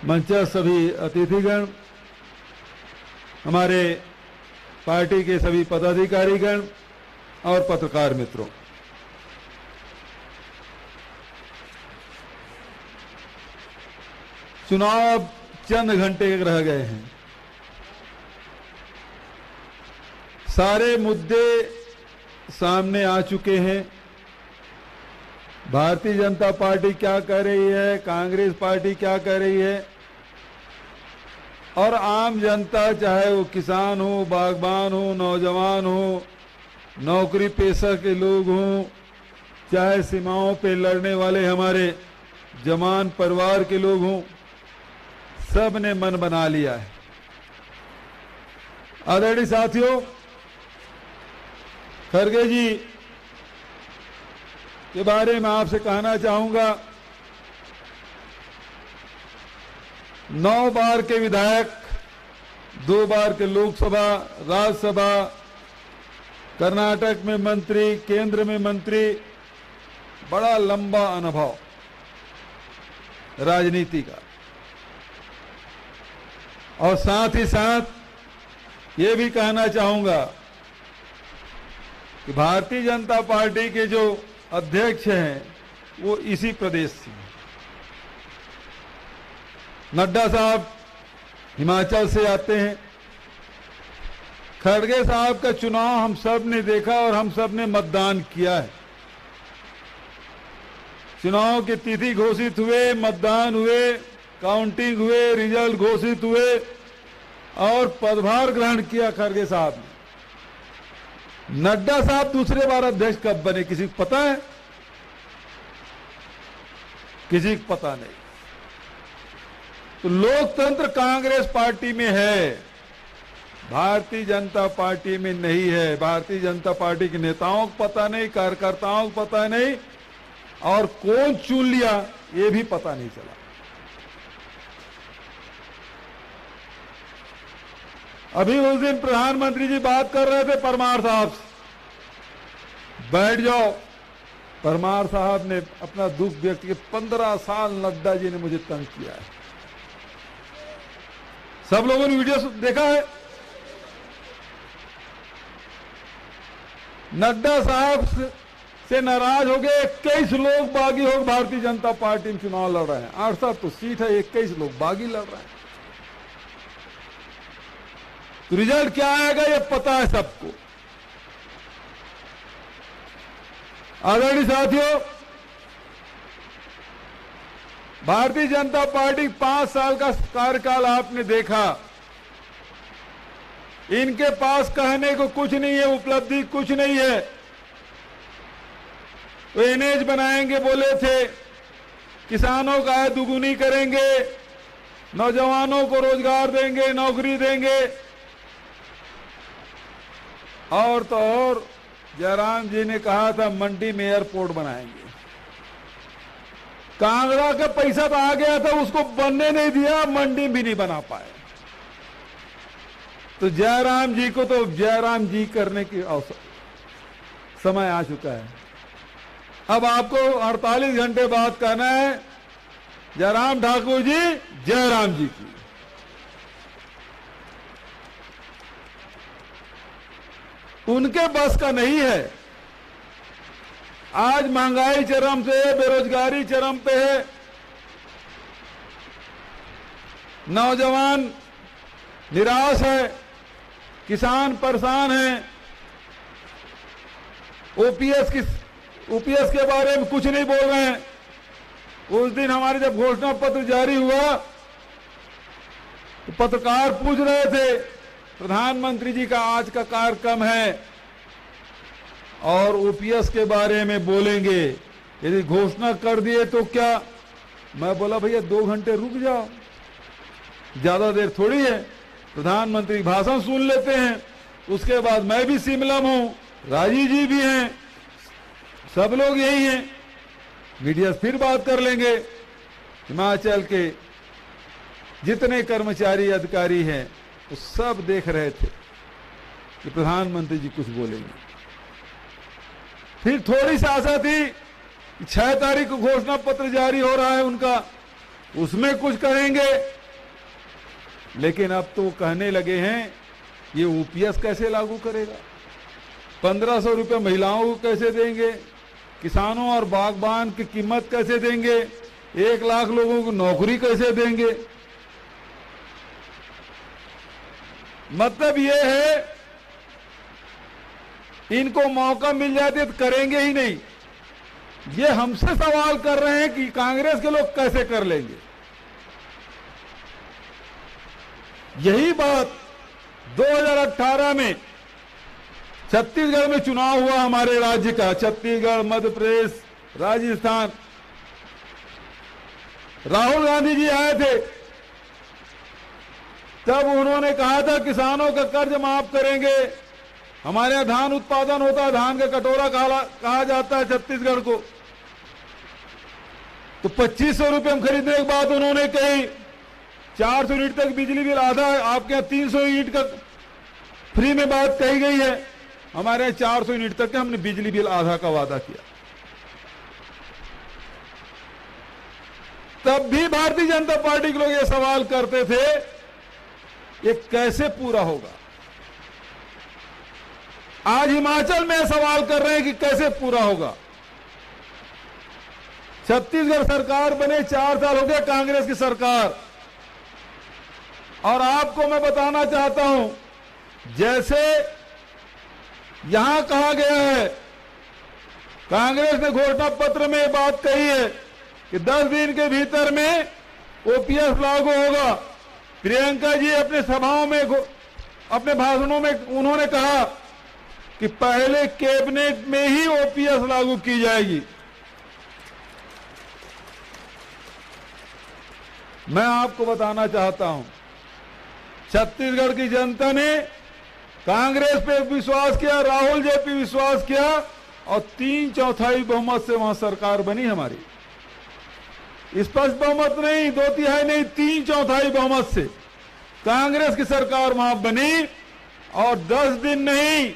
F: मंच सभी अतिथिगण, हमारे पार्टी के सभी पदाधिकारीगण और पत्रकार मित्रों, चुनाव चंद घंटे रह गए हैं। सारे मुद्दे सामने आ चुके हैं। भारतीय जनता पार्टी क्या कर रही है, कांग्रेस पार्टी क्या कर रही है, और आम जनता, चाहे वो किसान हो, बागबान हो, नौजवान हो, नौकरी पेशा के लोग हों, चाहे सीमाओं पे लड़ने वाले हमारे जवान परिवार के लोग हों, सब ने मन बना लिया है। आदरणीय साथियों, खड़गे जी के बारे में आपसे कहना चाहूंगा, 9 बार के विधायक, 2 बार के लोकसभा, राज्यसभा, कर्नाटक में मंत्री, केंद्र में मंत्री, बड़ा लंबा अनुभव राजनीति का। और साथ ही साथ ये भी कहना चाहूंगा कि भारतीय जनता पार्टी के जो अध्यक्ष हैं वो इसी प्रदेश से हैं। नड्डा साहब हिमाचल से आते हैं। खड़गे साहब का चुनाव हम सब ने देखा और हम सब ने मतदान किया है। चुनाव की तिथि घोषित हुए, मतदान हुए, काउंटिंग हुए, रिजल्ट घोषित हुए और पदभार ग्रहण किया खड़गे साहब ने। नड्डा साहब दूसरे बार अध्यक्ष कब बने किसी को पता है? किसी को पता नहीं। तो लोकतंत्र कांग्रेस पार्टी में है, भारतीय जनता पार्टी में नहीं है। भारतीय जनता पार्टी के नेताओं को पता नहीं, कार्यकर्ताओं को पता नहीं, और कौन चुन लिया ये भी पता नहीं चला। अभी उस दिन प्रधानमंत्री जी बात कर रहे थे परमार साहब से, बैठ जाओ। परमार साहब ने अपना दुख व्यक्त किया, 15 साल नड्डा जी ने मुझे तंग किया है। सब लोगों ने वीडियो देखा है। नड्डा साहब से नाराज हो गए 21 लोग बागी हो भारतीय जनता पार्टी में चुनाव लड़ रहे हैं। 8 तो सीट है, 21 लोग बागी लड़ रहे हैं। तो रिजल्ट क्या आएगा ये पता है सबको। आदरणीय साथियों, भारतीय जनता पार्टी 5 साल का कार्यकाल आपने देखा। इनके पास कहने को कुछ नहीं है, उपलब्धि कुछ नहीं है। वो एनएच बनाएंगे बोले थे, किसानों का आय दुगुनी करेंगे, नौजवानों को रोजगार देंगे, नौकरी देंगे, और तो और जयराम जी ने कहा था मंडी में एयरपोर्ट बनाएंगे। कांगड़ा का पैसा तो आ गया था, उसको बनने नहीं दिया, मंडी भी नहीं बना पाए। तो जयराम जी को तो जयराम जी करने की अवसर समय आ चुका है। अब आपको 48 घंटे बाद कहना है जयराम ठाकुर जी जयराम जी की। उनके बस का नहीं है। आज महंगाई चरम पे है, बेरोजगारी चरम पे है, नौजवान निराश है, किसान परेशान है। ओपीएस के बारे में कुछ नहीं बोल रहे हैं। उस दिन हमारे जब घोषणा पत्र जारी हुआ तो पत्रकार पूछ रहे थे प्रधानमंत्री जी का आज का कार्यक्रम है और ओपीएस के बारे में बोलेंगे। यदि घोषणा कर दिए तो क्या? मैं बोला भैया 2 घंटे रुक जाओ, ज्यादा देर थोड़ी है, प्रधानमंत्री भाषण सुन लेते हैं, उसके बाद मैं भी शिमला में हूं, राजीव जी भी हैं, सब लोग यही हैं, मीडिया से फिर बात कर लेंगे। हिमाचल के जितने कर्मचारी अधिकारी हैं वो सब देख रहे थे कि प्रधानमंत्री जी कुछ बोलेंगे। फिर थोड़ी सी आशा थी कि 6 तारीख को घोषणा पत्र जारी हो रहा है उनका, उसमें कुछ करेंगे, लेकिन अब तो कहने लगे हैं ये ओपीएस कैसे लागू करेगा, 1500 रुपये महिलाओं को कैसे देंगे, किसानों और बागबान की कीमत कैसे देंगे, 1 लाख लोगों को नौकरी कैसे देंगे। मतलब ये है इनको मौका मिल जाते तो करेंगे ही नहीं। ये हमसे सवाल कर रहे हैं कि कांग्रेस के लोग कैसे कर लेंगे। यही बात 2018 में छत्तीसगढ़ में चुनाव हुआ हमारे राज्य का, छत्तीसगढ़, मध्य प्रदेश, राजस्थान। राहुल गांधी जी आए थे, तब उन्होंने कहा था किसानों का कर्ज माफ करेंगे। हमारे यहां धान उत्पादन होता है, धान का कटोरा कहा जाता है छत्तीसगढ़ को, तो 2500 रुपये हम खरीदने की बात उन्होंने कही। 400 यूनिट तक बिजली बिल आधा है, आपके यहां 300 यूनिट का फ्री में बात कही गई है, हमारे यहां 400 यूनिट तक हमने बिजली बिल आधा का वादा किया। तब भी भारतीय जनता पार्टी के लोग ये सवाल करते थे ये कैसे पूरा होगा। आज हिमाचल में सवाल कर रहे हैं कि कैसे पूरा होगा। छत्तीसगढ़ सरकार बने 4 साल हो गए, कांग्रेस की सरकार, और आपको मैं बताना चाहता हूं, जैसे यहां कहा गया है, कांग्रेस ने घोषणा पत्र में बात कही है कि 10 दिन के भीतर में ओपीएस लागू होगा। प्रियंका जी अपने सभाओं में, अपने भाषणों में उन्होंने कहा कि पहले कैबिनेट में ही ओपीएस लागू की जाएगी। मैं आपको बताना चाहता हूं, छत्तीसगढ़ की जनता ने कांग्रेस पे विश्वास किया, राहुल जी पे विश्वास किया, और 3/4 बहुमत से वहां सरकार बनी हमारी। स्पष्ट बहुमत नहीं, 2/3 नहीं, 3/4 बहुमत से कांग्रेस की सरकार वहां बनी। और 10 दिन नहीं,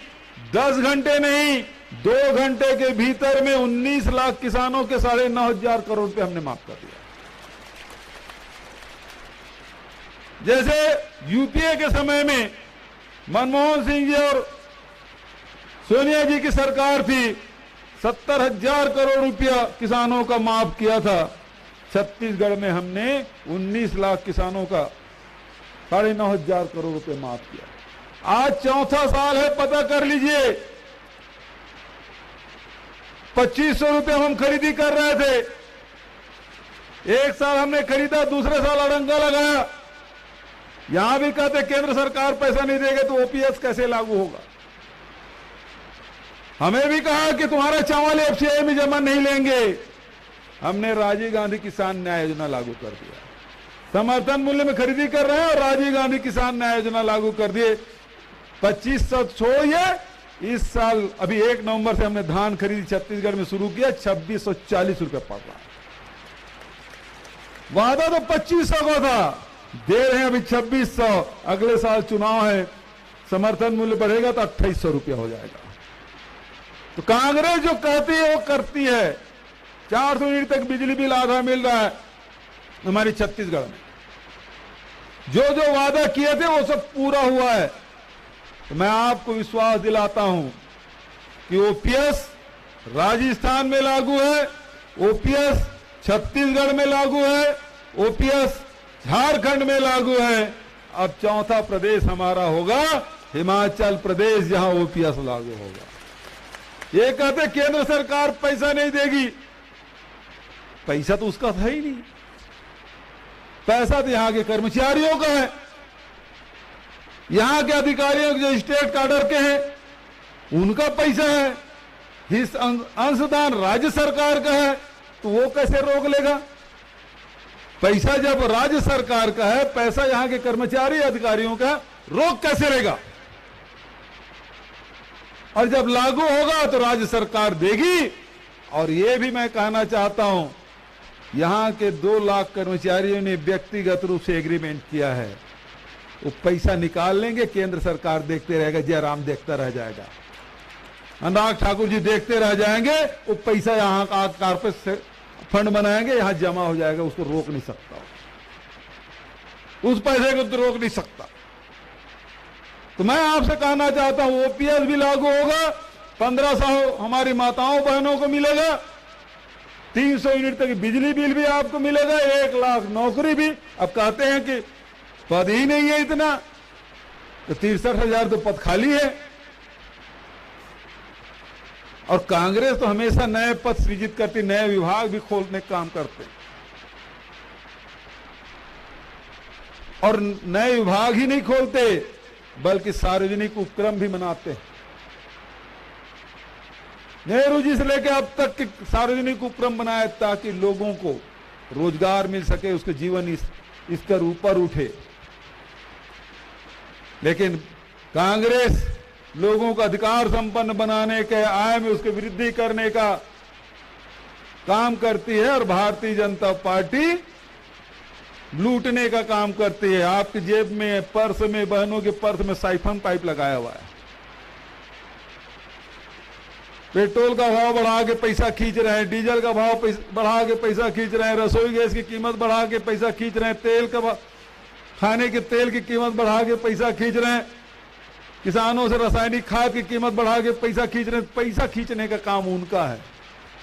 F: 10 घंटे नहीं, 2 घंटे के भीतर में 19 लाख किसानों के 9,500 करोड़ रुपए हमने माफ कर दिया। जैसे यूपीए के समय में मनमोहन सिंह जी और सोनिया जी की सरकार थी, 70,000 करोड़ रुपया किसानों का माफ किया था। छत्तीसगढ़ में हमने 19 लाख किसानों का 9,500 करोड़ रुपए माफ किया। आज 4था साल है, पता कर लीजिए, 2500 रुपए हम खरीदी कर रहे थे, एक साल हमने खरीदा, दूसरे साल अड़ंगा लगाया। यहां भी कहते केंद्र सरकार पैसा नहीं देगा तो ओपीएस कैसे लागू होगा। हमें भी कहा कि तुम्हारा चावल एफसीआई में जमा नहीं लेंगे। हमने राजीव गांधी किसान न्याय योजना लागू कर दिया, समर्थन मूल्य में खरीदी कर रहे हैं, और राजीव गांधी किसान न्याय योजना लागू कर दिए। 2500 छोड़िए, इस साल अभी 1 नवंबर से हमने धान खरीदी छत्तीसगढ़ में शुरू किया, 2640 रुपए पड़ रहा है। वादा तो 2500 को था, दे रहे हैं अभी 2600। अगले साल चुनाव है, समर्थन मूल्य बढ़ेगा तो 2800 रुपया हो जाएगा। तो कांग्रेस जो कहती है वो करती है। 400 यूनिट तक बिजली बिल आधा मिल रहा है हमारी छत्तीसगढ़ में। जो जो वादा किए थे वो सब पूरा हुआ है। तो मैं आपको विश्वास दिलाता हूं कि ओपीएस राजस्थान में लागू है, ओपीएस छत्तीसगढ़ में लागू है, ओपीएस झारखंड में लागू है। अब 4था प्रदेश हमारा होगा हिमाचल प्रदेश, जहां ओपीएस लागू होगा। ये कहते केंद्र सरकार पैसा नहीं देगी, पैसा तो उसका था ही नहीं, पैसा तो यहां के कर्मचारियों का है, यहां के अधिकारियों जो स्टेट काडर के हैं उनका पैसा है। अंशदान राज्य सरकार का है तो वो कैसे रोक लेगा? पैसा जब राज्य सरकार का है, पैसा यहां के कर्मचारी अधिकारियों का, रोक कैसे लेगा? और जब लागू होगा तो राज्य सरकार देगी। और ये भी मैं कहना चाहता हूं, यहां के 2 लाख कर्मचारियों ने व्यक्तिगत रूप से एग्रीमेंट किया है, वो पैसा निकाल लेंगे, केंद्र सरकार देखते रहेगा, जयराम देखता रह जाएगा, अनुराग ठाकुर जी देखते रह जाएंगे, वो पैसा यहां का कारपेट से फंड बनाएंगे, यहां जमा हो जाएगा, उसको रोक नहीं सकता, उस पैसे को तो रोक नहीं सकता। तो मैं आपसे कहना चाहता हूं, ओपीएस भी लागू होगा, 1500 हमारी माताओं बहनों को मिलेगा, 300 यूनिट तक बिजली बिल भी आपको मिलेगा, 1 लाख नौकरी भी। अब कहते हैं कि पद ही नहीं है इतना, तो 63,000 तो पद खाली है। और कांग्रेस तो हमेशा नए पद सृजित करती, नए विभाग भी खोलने का काम करते, और नए विभाग ही नहीं खोलते बल्कि सार्वजनिक उपक्रम भी मनाते हैं। नेहरू जी से लेकर अब तक के सार्वजनिक उपक्रम बनाए ताकि लोगों को रोजगार मिल सके, उसके जीवन स्तर ऊपर उठे। लेकिन कांग्रेस लोगों को अधिकार संपन्न बनाने के, आय में उसकी वृद्धि करने का काम करती है, और भारतीय जनता पार्टी लूटने का काम करती है। आपकी जेब में, पर्स में, बहनों के पर्स में साइफन पाइप लगाया हुआ है, पेट्रोल का भाव बढ़ा के पैसा खींच रहे हैं, डीजल का भाव बढ़ा के पैसा खींच रहे हैं, रसोई गैस की कीमत बढ़ा के पैसा खींच रहे हैं, तेल का खाने के तेल की कीमत बढ़ा के पैसा खींच रहे हैं, किसानों से रासायनिक खाद की कीमत बढ़ा के पैसा खींच रहे हैं। पैसा खींचने का काम उनका है।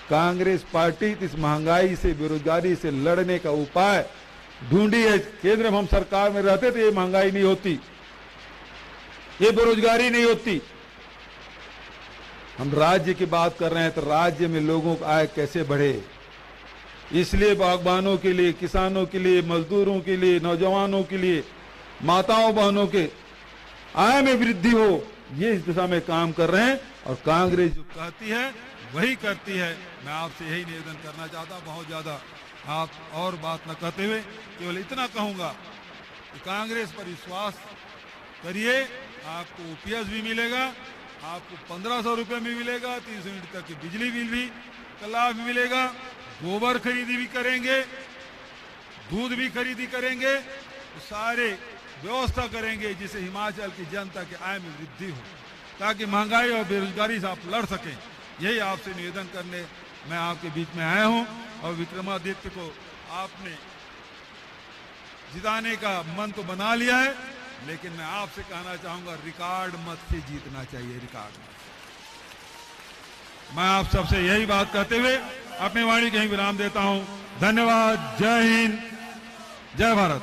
F: कांग्रेस पार्टी इस महंगाई से, बेरोजगारी से लड़ने का उपाय ढूंढी है। केंद्र में हम सरकार में रहते तो ये महंगाई नहीं होती, ये बेरोजगारी नहीं होती। हम राज्य की बात कर रहे हैं तो राज्य में लोगों का आय कैसे बढ़े, इसलिए बागबानों के लिए, किसानों के लिए, मजदूरों के लिए, नौजवानों के लिए, माताओं बहनों के आय में वृद्धि हो, ये इस दिशा में काम कर रहे हैं। और कांग्रेस जो कहती है वही करती है। मैं आपसे यही निवेदन करना चाहता हूं, बहुत ज्यादा आप और बात न कहते हुए केवल इतना कहूंगा कि कांग्रेस पर विश्वास करिए, आपको ओपीएस भी मिलेगा, आपको 1500 रुपये में मिलेगा, 300 यूनिट तक की बिजली बिल भी का लाभ मिलेगा, गोबर खरीदी भी करेंगे, दूध भी खरीदी करेंगे, तो सारे व्यवस्था करेंगे जिससे हिमाचल की जनता की आय में वृद्धि हो, ताकि महंगाई और बेरोजगारी से आप लड़ सकें। यही आपसे निवेदन करने मैं आपके बीच में आया हूं। और विक्रमादित्य को आपने जिताने का मन तो बना लिया है, लेकिन मैं आपसे कहना चाहूंगा, रिकॉर्ड मत से जीतना चाहिए, रिकॉर्ड मत। मैं आप सबसे यही बात कहते हुए अपनी वाणी कहीं विराम देता हूं। धन्यवाद। जय हिंद, जय भारत।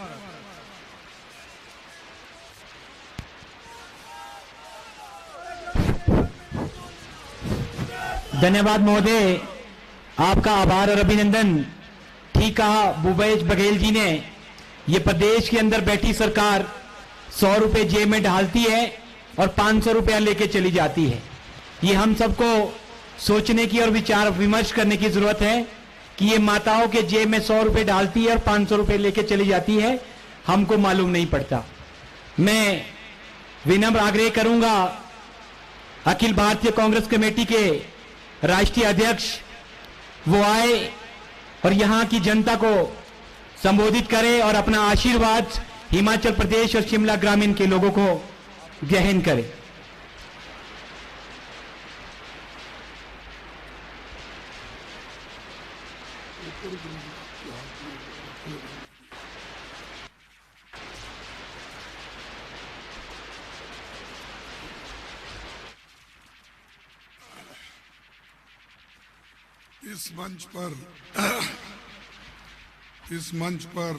A: धन्यवाद महोदय, आपका आभार और अभिनंदन। ठीक कहा भूपेश बघेल जी ने, ये प्रदेश के अंदर बैठी सरकार 100 रुपए जेब में डालती है और 500 रुपया लेके चली जाती है। ये हम सबको सोचने की और विचार विमर्श करने की जरूरत है कि ये माताओं के जेब में 100 रुपए डालती है और 500 रुपए लेके चली जाती है, हमको मालूम नहीं पड़ता। मैं विनम्र आग्रह करूंगा अखिल भारतीय कांग्रेस कमेटी के राष्ट्रीय अध्यक्ष वो आए और यहां की जनता को संबोधित करें और अपना आशीर्वाद हिमाचल प्रदेश और शिमला ग्रामीण के लोगों को ग्रहण करें।
G: इस मंच पर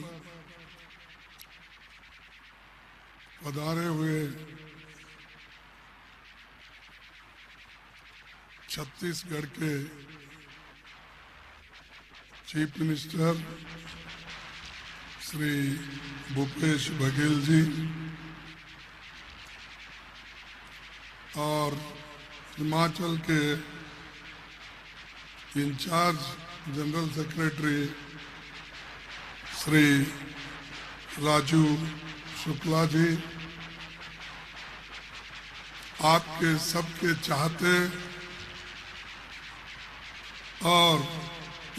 G: पधारे हुए छत्तीसगढ़ के चीफ मिनिस्टर श्री भूपेश बघेल जी और हिमाचल के incharge general secretary Shri Raju Shukla ji, आपके सबके चाहते और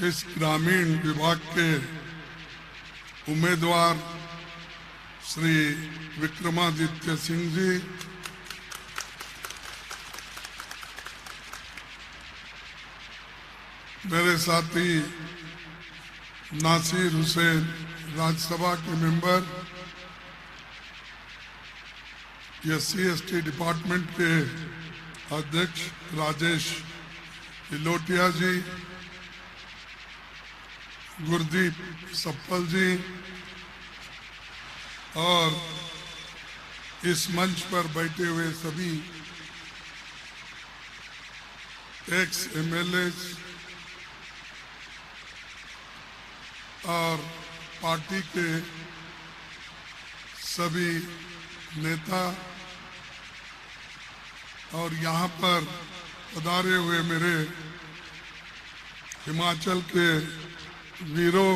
G: इस ग्रामीण विभाग के उम्मीदवार श्री विक्रमादित्य सिंह जी, मेरे साथी नासिर हुसैन राज्यसभा के मेंबर, SC/ST डिपार्टमेंट के अध्यक्ष राजेश इलोटिया जी, गुरदीप सप्पल जी और इस मंच पर बैठे हुए सभी एक्स MLA और पार्टी के सभी नेता और यहाँ पर पधारे हुए मेरे हिमाचल के वीरों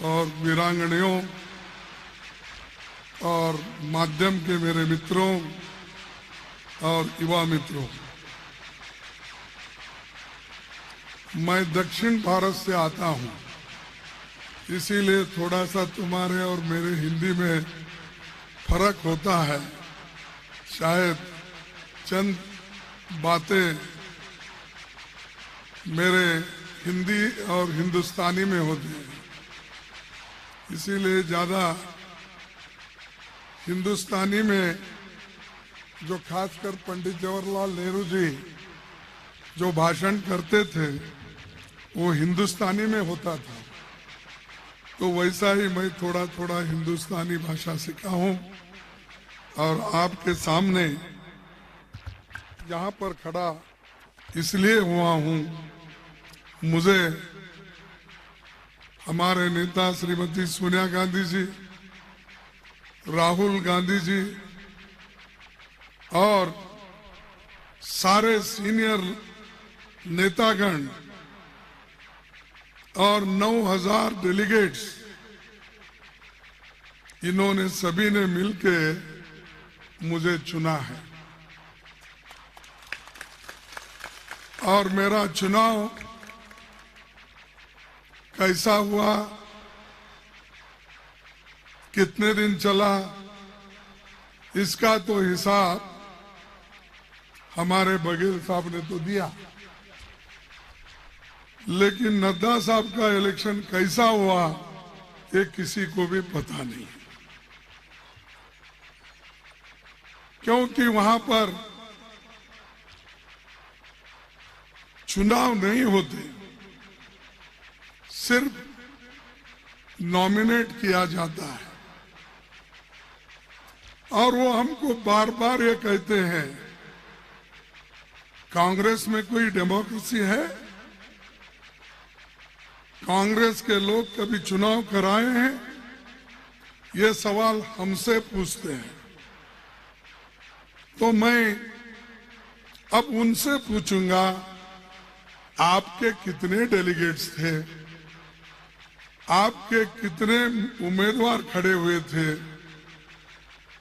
G: और वीरांगनाओं और माध्यम के मेरे मित्रों और युवा मित्रों, मैं दक्षिण भारत से आता हूँ, इसीलिए थोड़ा सा तुम्हारे और मेरे हिंदी में फर्क होता है। शायद चंद बातें मेरे हिंदी और हिंदुस्तानी में होती है, इसीलिए ज़्यादा हिंदुस्तानी में जो खासकर पंडित जवाहरलाल नेहरू जी जो भाषण करते थे वो हिंदुस्तानी में होता था, तो वैसा ही मैं थोड़ा थोड़ा हिंदुस्तानी भाषा सीखा हूँ और आपके सामने यहाँ पर खड़ा इसलिए हुआ हूँ, मुझे हमारे नेता श्रीमती सोनिया गांधी जी, राहुल गांधी जी और सारे सीनियर नेतागण और 9,000 डेलीगेट्स, इन्होंने सभी ने मिलके मुझे चुना है और मेरा चुनाव कैसा हुआ, कितने दिन चला, इसका तो हिसाब हमारे बघेल साहब ने तो दिया, लेकिन नड्डा साहब का इलेक्शन कैसा हुआ ये किसी को भी पता नहीं, क्योंकि वहां पर चुनाव नहीं होते, सिर्फ नॉमिनेट किया जाता है और वो हमको बार बार ये कहते हैं कांग्रेस में कोई डेमोक्रेसी है? कांग्रेस के लोग कभी चुनाव कराए हैं? ये सवाल हमसे पूछते हैं। तो मैं अब उनसे पूछूंगा, आपके कितने डेलीगेट्स थे, आपके कितने उम्मीदवार खड़े हुए थे,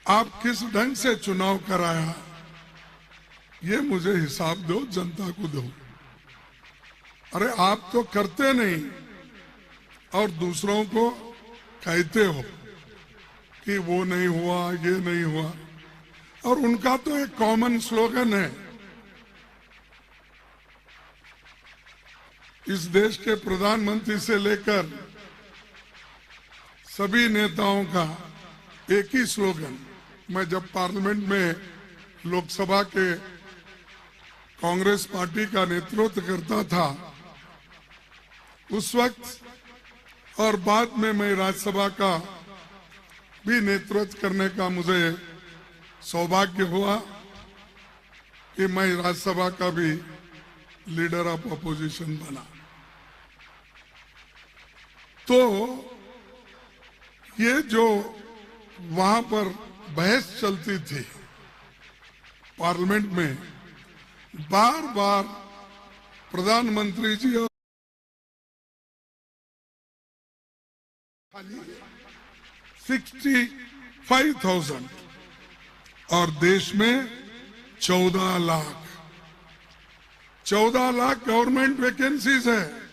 G: आप किस ढंग से चुनाव कराया, ये मुझे हिसाब दो, जनता को दो। अरे आप तो करते नहीं और दूसरों को कहते हो कि वो नहीं हुआ, ये नहीं हुआ, और उनका तो एक कॉमन स्लोगन है, इस देश के प्रधानमंत्री से लेकर सभी नेताओं का एक ही स्लोगन। मैं जब पार्लियामेंट में लोकसभा के कांग्रेस पार्टी का नेतृत्व करता था उस वक्त और बाद में मैं राज्यसभा का भी नेतृत्व करने का मुझे सौभाग्य हुआ कि मैं राज्यसभा का भी लीडर ऑफ अपोजिशन बना। तो ये जो वहां पर बहस चलती थी पार्लियामेंट में, बार बार प्रधानमंत्री जी और 65,000 और देश में 14 लाख गवर्नमेंट वैकेंसीज है।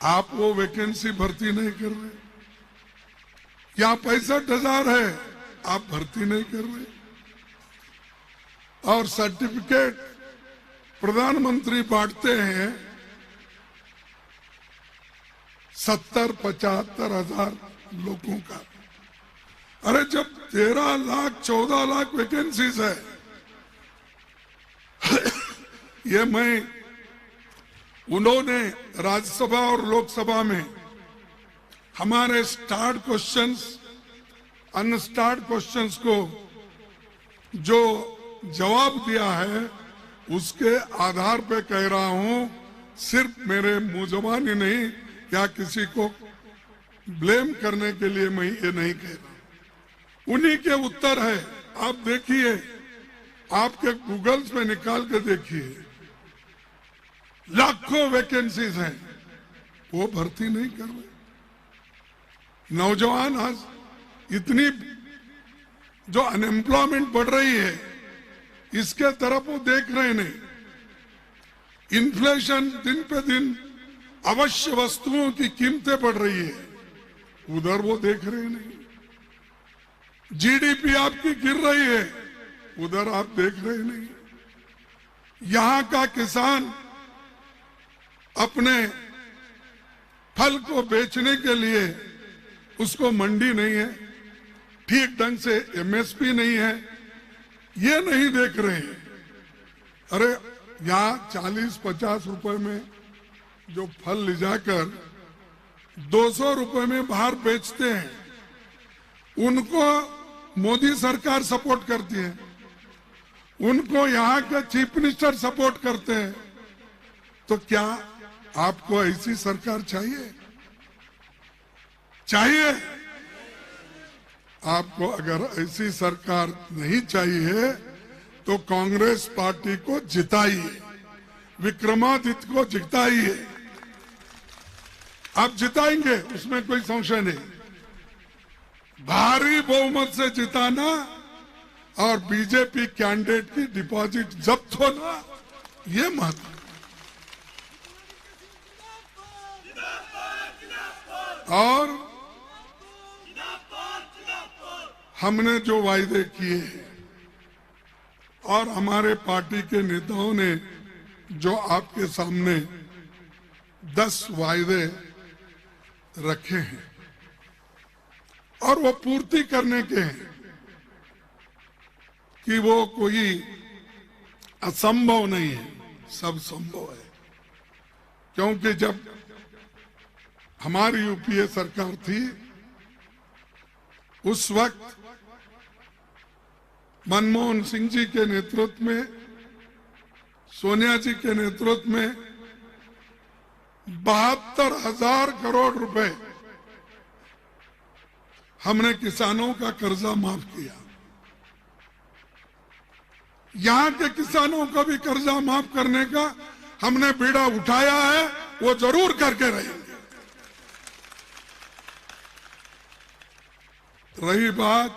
G: आप वो वैकेंसी भर्ती नहीं कर रहे। यहाँ 65,000 है, आप भर्ती नहीं कर रहे। और सर्टिफिकेट प्रधानमंत्री बांटते हैं 70-75 हजार लोगों का। अरे जब 13 लाख 14 लाख वैकेंसीज है, ये उन्होंने राज्यसभा और लोकसभा में हमारे स्टार्ट क्वेश्चंस, अनस्टार्ट क्वेश्चंस को जो जवाब दिया है, उसके आधार पे कह रहा हूं। सिर्फ मेरे मुंह जबानी नहीं या किसी को ब्लेम करने के लिए मैं ये नहीं कह रहा। उन्हीं के उत्तर है। आप देखिए, आपके गूगल्स में निकाल के देखिए, लाखों वैकेंसीज हैं, वो भर्ती नहीं कर रहे। नौजवान आज इतनी जो अनएम्प्लॉयमेंट बढ़ रही है, इसके तरफ वो देख रहे नहीं। इन्फ्लेशन दिन पे दिन अवश्य वस्तुओं की कीमतें बढ़ रही है, उधर वो देख रहे नहीं। जीडीपी आपकी गिर रही है, उधर आप देख रहे नहीं। यहां का किसान अपने फल को बेचने के लिए उसको मंडी नहीं है, ठीक ढंग से एमएसपी नहीं है, ये नहीं देख रहे हैं। अरे यहाँ 40-50 रुपए में जो फल ले जाकर 200 रुपए में बाहर बेचते हैं, उनको मोदी सरकार सपोर्ट करती है, उनको यहाँ के चीफ मिनिस्टर सपोर्ट करते हैं। तो क्या आपको ऐसी सरकार चाहिए? चाहिए? आपको अगर ऐसी सरकार नहीं चाहिए तो कांग्रेस पार्टी को जिताइए, विक्रमादित्य को जिताइए। आप जिताएंगे, उसमें कोई संशय नहीं। भारी बहुमत से जिताना और बीजेपी कैंडिडेट की डिपॉजिट जब्त होना, ये महत्व। और हमने जो वायदे किए और हमारे पार्टी के नेताओं ने जो आपके सामने 10 वायदे रखे हैं और वो पूर्ति करने के हैं कि वो कोई असंभव नहीं है, सब संभव है। क्योंकि जब हमारी यूपीए सरकार थी, उस वक्त मनमोहन सिंह जी के नेतृत्व में, सोनिया जी के नेतृत्व में 72,000 करोड़ रुपए हमने किसानों का कर्जा माफ किया। यहां के किसानों का भी कर्जा माफ करने का हमने बीड़ा उठाया है, वो जरूर करके रहेंगे। रही बात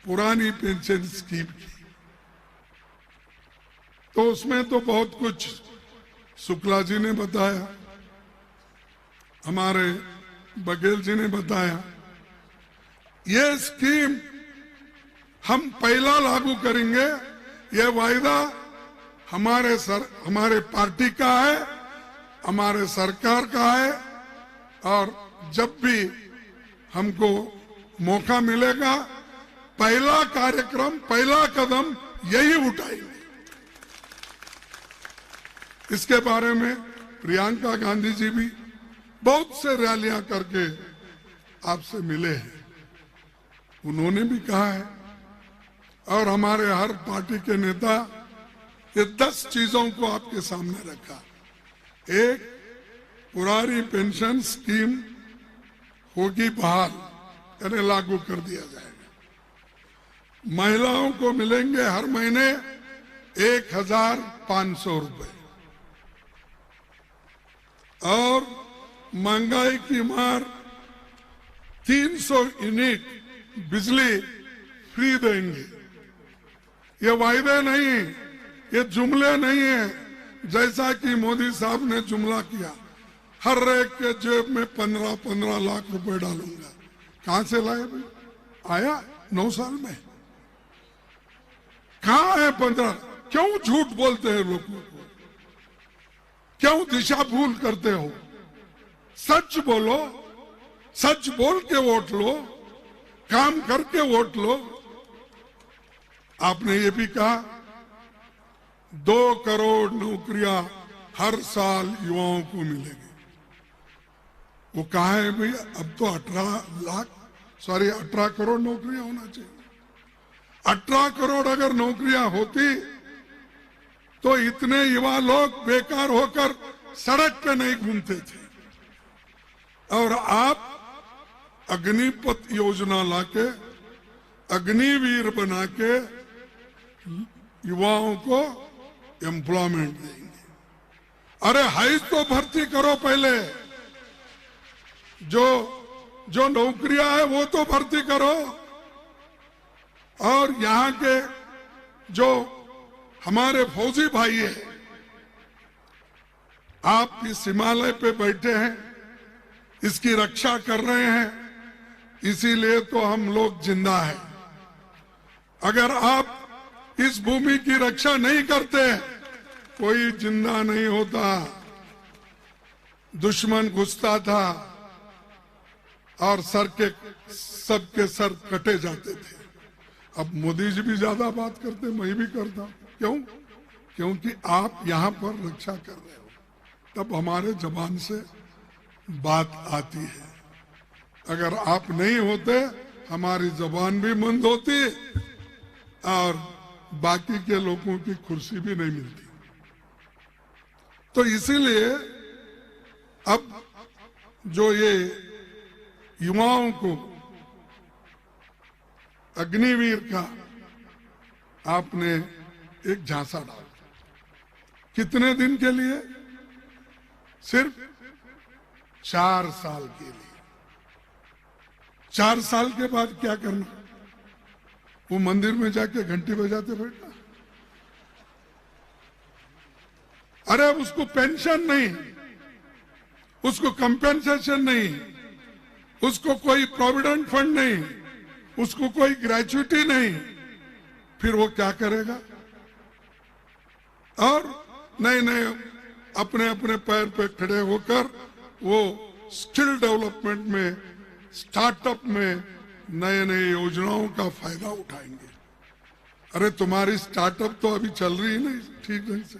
G: पुरानी पेंशन स्कीम की, तो उसमें तो बहुत कुछ शुक्ला जी ने बताया, हमारे बघेल जी ने बताया। ये स्कीम हम पहला लागू करेंगे, ये वायदा हमारे पार्टी का है, हमारे सरकार का है। और जब भी हमको मौका मिलेगा, पहला कार्यक्रम, पहला कदम यही उठाएंगे। इसके बारे में प्रियंका गांधी जी भी बहुत से रैलियां करके आपसे मिले हैं, उन्होंने भी कहा है। और हमारे हर पार्टी के नेता ये 10 चीजों को आपके सामने रखा। एक, पुरानी पेंशन स्कीम होगी बहाल, यानी लागू कर दिया जाएगा। महिलाओं को मिलेंगे हर महीने 1,500 रुपए और महंगाई की मार 300 यूनिट बिजली फ्री देंगे। ये वायदे नहीं, ये जुमले नहीं है, जैसा कि मोदी साहब ने जुमला किया हर एक के जेब में 15-15 लाख रुपए डालूंगा। कहां से लाए भाई? आया 9 साल में? कहां है 15? क्यों झूठ बोलते हैं लोगों को? क्यों दिशा भूल करते हो? सच बोलो, सच बोल के वोट लो, काम करके वोट लो। आपने ये भी कहा 2 करोड़ नौकरियां हर साल युवाओं को मिलेगी। वो कहा है भैया? अब तो 18 करोड़ नौकरियां होना चाहिए। 18 करोड़ अगर नौकरियां होती तो इतने युवा लोग बेकार होकर सड़क पे नहीं घूमते थे। और आप अग्निपथ योजना लाके अग्निवीर बना के युवाओं को एम्प्लॉयमेंट देंगे। अरे हाई तो भर्ती करो पहले, जो नौकरियां है वो तो भर्ती करो। और यहाँ के जो हमारे फौजी भाई है, आप इस हिमालय पे बैठे हैं, इसकी रक्षा कर रहे हैं, इसीलिए तो हम लोग जिंदा हैं। अगर आप इस भूमि की रक्षा नहीं करते, कोई जिंदा नहीं होता। दुश्मन घुसता था और सबके सर कटे जाते थे। अब मोदी जी भी ज्यादा बात करते, मैं भी करता। क्यों? क्योंकि आप यहां पर रक्षा कर रहे हो, तब हमारे जबान से बात आती है। अगर आप नहीं होते, हमारी जबान भी बंद होती और बाकी के लोगों की कुर्सी भी नहीं मिलती। तो इसीलिए अब जो ये युवाओं को अग्निवीर का आपने एक झांसा डाला, कितने दिन के लिए? सिर्फ 4 साल के लिए। 4 साल के बाद क्या करना? वो मंदिर में जाके घंटी बजाते बैठना? अरे उसको पेंशन नहीं, उसको कंपेंसेशन नहीं, उसको कोई प्रोविडेंट फंड नहीं, उसको कोई ग्रेच्युटी नहीं, फिर वो क्या करेगा? और नए अपने अपने पैर पे खड़े होकर वो स्किल डेवलपमेंट में, स्टार्टअप में नए योजनाओं का फायदा उठाएंगे। अरे तुम्हारी स्टार्टअप तो अभी चल रही नहीं ठीक ढंग से।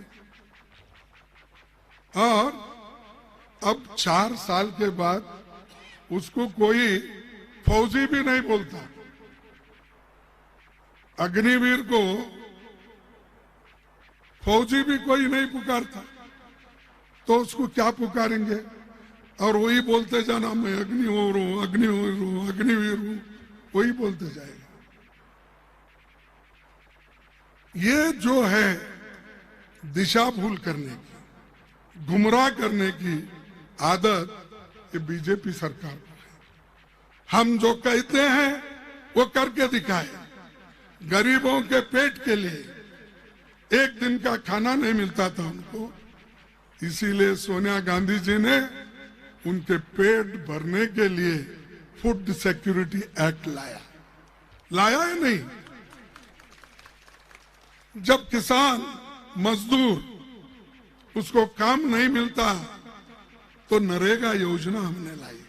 G: और अब 4 साल के बाद उसको कोई फौजी भी नहीं बोलता। अग्निवीर को फौजी भी कोई नहीं पुकारता, तो उसको क्या पुकारेंगे? और वही बोलते जाना, मैं अग्निवीर हूं, अग्निवीर हूं, अग्निवीर हूं, वही बोलते जाएगा। ये जो है दिशा भूल करने की, गुमराह करने की आदत, ये बीजेपी सरकार को है। हम जो कहते हैं वो करके दिखाए। गरीबों के पेट के लिए एक दिन का खाना नहीं मिलता था उनको, इसीलिए सोनिया गांधी जी ने उनके पेट भरने के लिए फूड सिक्योरिटी एक्ट लाया है नहीं? जब किसान मजदूर उसको काम नहीं मिलता तो नरेगा योजना हमने लाई,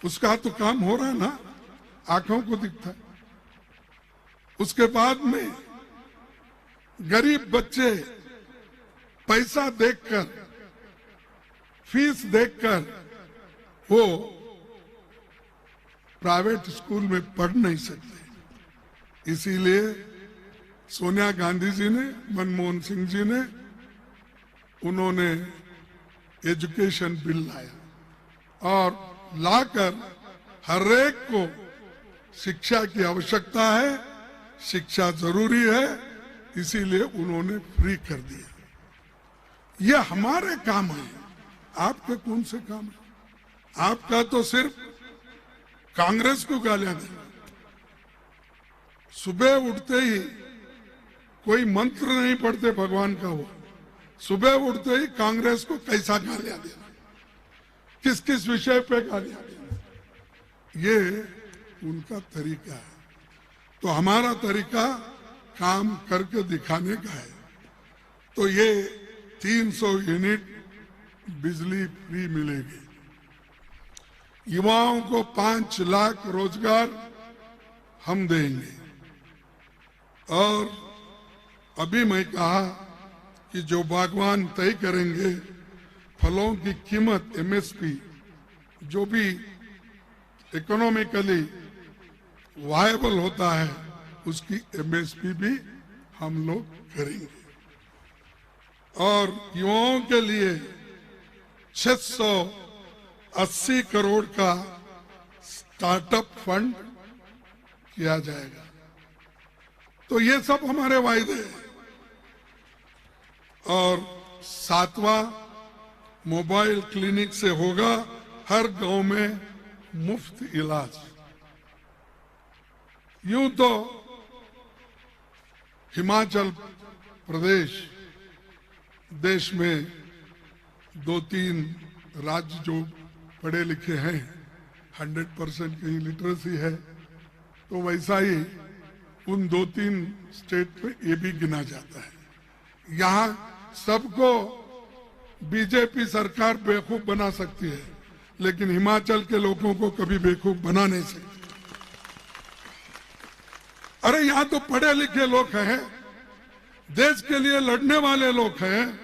G: उसका तो काम हो रहा है ना, आंखों को दिखता है। उसके बाद में गरीब बच्चे पैसा देखकर, फीस देखकर वो प्राइवेट स्कूल में पढ़ नहीं सकते। इसीलिए सोनिया गांधी जी ने, मनमोहन सिंह जी ने, उन्होंने एजुकेशन बिल लाया और लाकर हर एक को शिक्षा की आवश्यकता है, शिक्षा जरूरी है, इसीलिए उन्होंने फ्री कर दिया। ये हमारे काम है, आपके कौन से काम है? आपका तो सिर्फ कांग्रेस को गालियां देना। सुबह उठते ही कोई मंत्र नहीं पढ़ते भगवान का, वो सुबह उठते ही कांग्रेस को कैसा गालियां देना, किस किस विषय पे गालियां देना, ये उनका तरीका है। तो हमारा तरीका काम करके दिखाने का है। तो ये 300 यूनिट बिजली फ्री मिलेगी, युवाओं को 5 लाख रोजगार हम देंगे। और अभी मैं कहा कि जो बागवान तय करेंगे फलों की कीमत एमएसपी, जो भी इकोनॉमिकली वायबल होता है उसकी एमएसपी भी हम लोग करेंगे। और युवाओं के लिए 680 करोड़ का स्टार्टअप फंड किया जाएगा। तो ये सब हमारे वायदे हैं। और 7वां मोबाइल क्लिनिक से होगा हर गांव में मुफ्त इलाज। यूं तो हिमाचल प्रदेश देश में 2-3 राज्य जो पढ़े लिखे हैं, 100% की लिटरेसी है, तो वैसा ही उन 2-3 स्टेट पे ये भी गिना जाता है। यहाँ सबको बीजेपी सरकार बेवकूफ बना सकती है, लेकिन हिमाचल के लोगों को कभी बेवकूफ बना नहीं सकती। अरे यहाँ तो पढ़े लिखे लोग हैं, देश के लिए लड़ने वाले लोग हैं,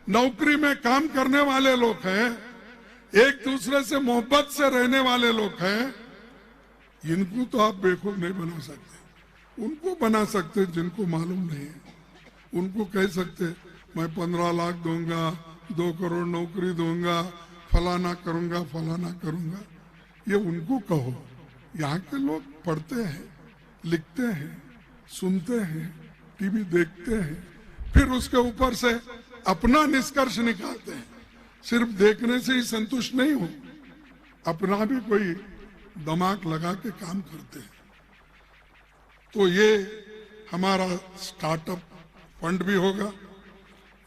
G: नौकरी में काम करने वाले लोग हैं, एक दूसरे से मोहब्बत से रहने वाले लोग हैं। इनको तो आप बेवकूफ नहीं बना सकते। उनको बना सकते जिनको मालूम नहीं है। उनको कह सकते मैं 15 लाख दूंगा, 2 करोड़ नौकरी दूंगा, फलाना करूंगा फलाना करूंगा, ये उनको कहो। यहाँ के लोग पढ़ते हैं, लिखते हैं, सुनते हैं, टीवी देखते हैं, फिर उसके ऊपर से अपना निष्कर्ष निकालते हैं। सिर्फ देखने से ही संतुष्ट नहीं हो, अपना भी कोई दिमाग लगा के काम करते हैं। तो ये हमारा स्टार्टअप फंड भी होगा,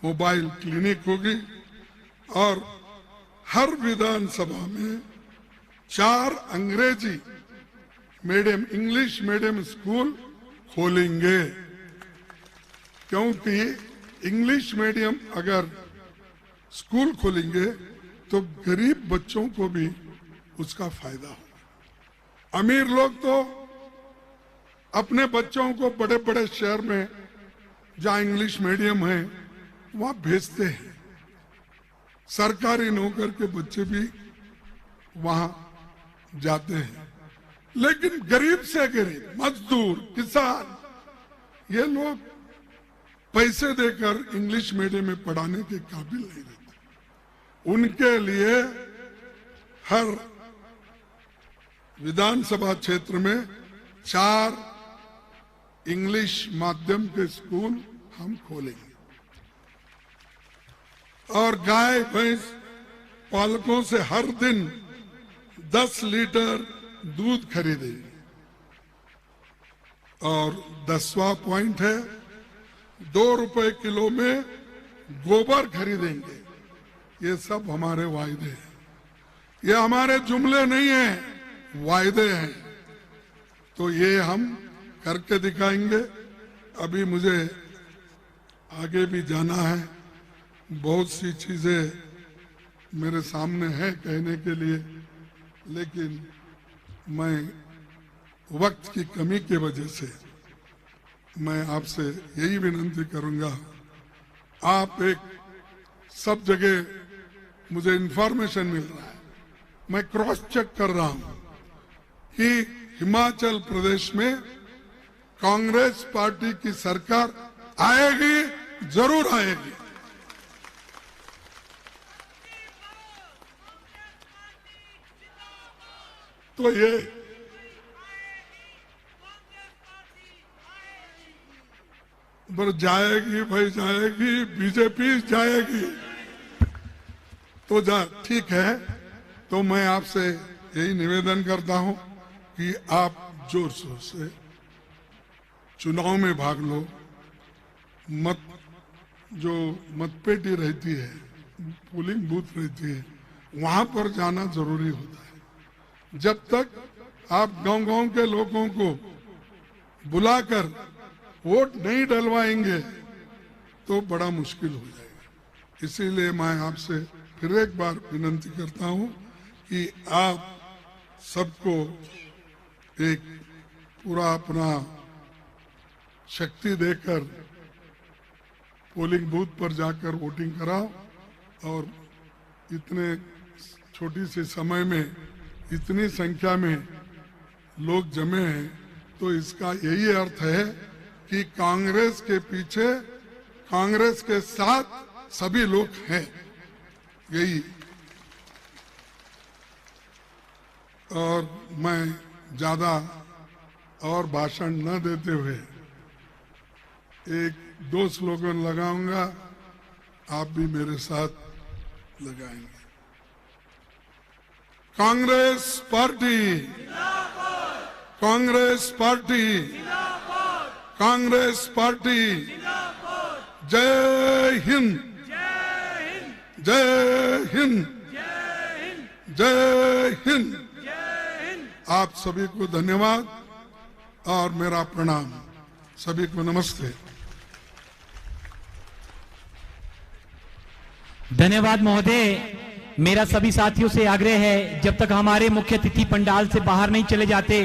G: मोबाइल क्लिनिक होगी, और हर विधानसभा में 4 अंग्रेजी मीडियम, इंग्लिश मीडियम स्कूल खोलेंगे। क्योंकि इंग्लिश मीडियम अगर स्कूल खोलेंगे तो गरीब बच्चों को भी उसका फायदा होगा। अमीर लोग तो अपने बच्चों को बड़े बड़े शहर में जहां इंग्लिश मीडियम है वहां भेजते हैं, सरकारी नौकर के बच्चे भी वहां जाते हैं। लेकिन गरीब से गरीब, मजदूर, किसान, ये लोग पैसे देकर इंग्लिश मीडियम में पढ़ाने के काबिल नहीं रहते। उनके लिए हर विधानसभा क्षेत्र में 4 इंग्लिश माध्यम के स्कूल हम खोलेंगे। और गाय भैंस पालकों से हर दिन 10 लीटर दूध खरीदेंगे। और 10वां पॉइंट है 2 रुपए किलो में गोबर खरीदेंगे। ये सब हमारे वायदे हैं, ये हमारे जुमले नहीं हैं, वायदे हैं। तो ये हम करके दिखाएंगे। अभी मुझे आगे भी जाना है, बहुत सी चीजें मेरे सामने है कहने के लिए, लेकिन मैं वक्त की कमी की वजह से मैं आपसे यही विनती करूंगा, आप एक सब जगह मुझे इंफॉर्मेशन मिल रहा है, मैं क्रॉस चेक कर रहा हूं कि हिमाचल प्रदेश में कांग्रेस पार्टी की सरकार आएगी, जरूर आएगी। तो ये पर जाएगी भाई जाएगी, बीजेपी जाएगी। तो ठीक है, तो मैं आपसे यही निवेदन करता हूं कि आप जोर शोर से चुनाव में भाग लो। जो मतपेटी रहती है, पोलिंग बूथ रहती है, वहां पर जाना जरूरी होता है। जब तक आप गांव-गांव के लोगों को बुलाकर वोट नहीं डलवाएंगे तो बड़ा मुश्किल हो जाएगा। इसीलिए मैं आपसे फिर एक बार विनती करता हूं कि आप सबको एक पूरा अपना शक्ति देकर पोलिंग बूथ पर जाकर वोटिंग कराओ। और इतने छोटी सी समय में इतनी संख्या में लोग जमे हैं, तो इसका यही अर्थ है कि कांग्रेस के पीछे, कांग्रेस के साथ सभी लोग हैं, यही। और मैं ज्यादा और भाषण न देते हुए एक दो स्लोगन लगाऊंगा, आप भी मेरे साथ लगाएंगे। Congress party, Congress party, Congress party, जय हिंद, जय हिंद, जय हिंद। आप सभी को धन्यवाद और मेरा प्रणाम। सभी को नमस्ते।
A: धन्यवाद महोदय। मेरा सभी साथियों से आग्रह है, जब तक हमारे मुख्य अतिथि पंडाल से बाहर नहीं चले जाते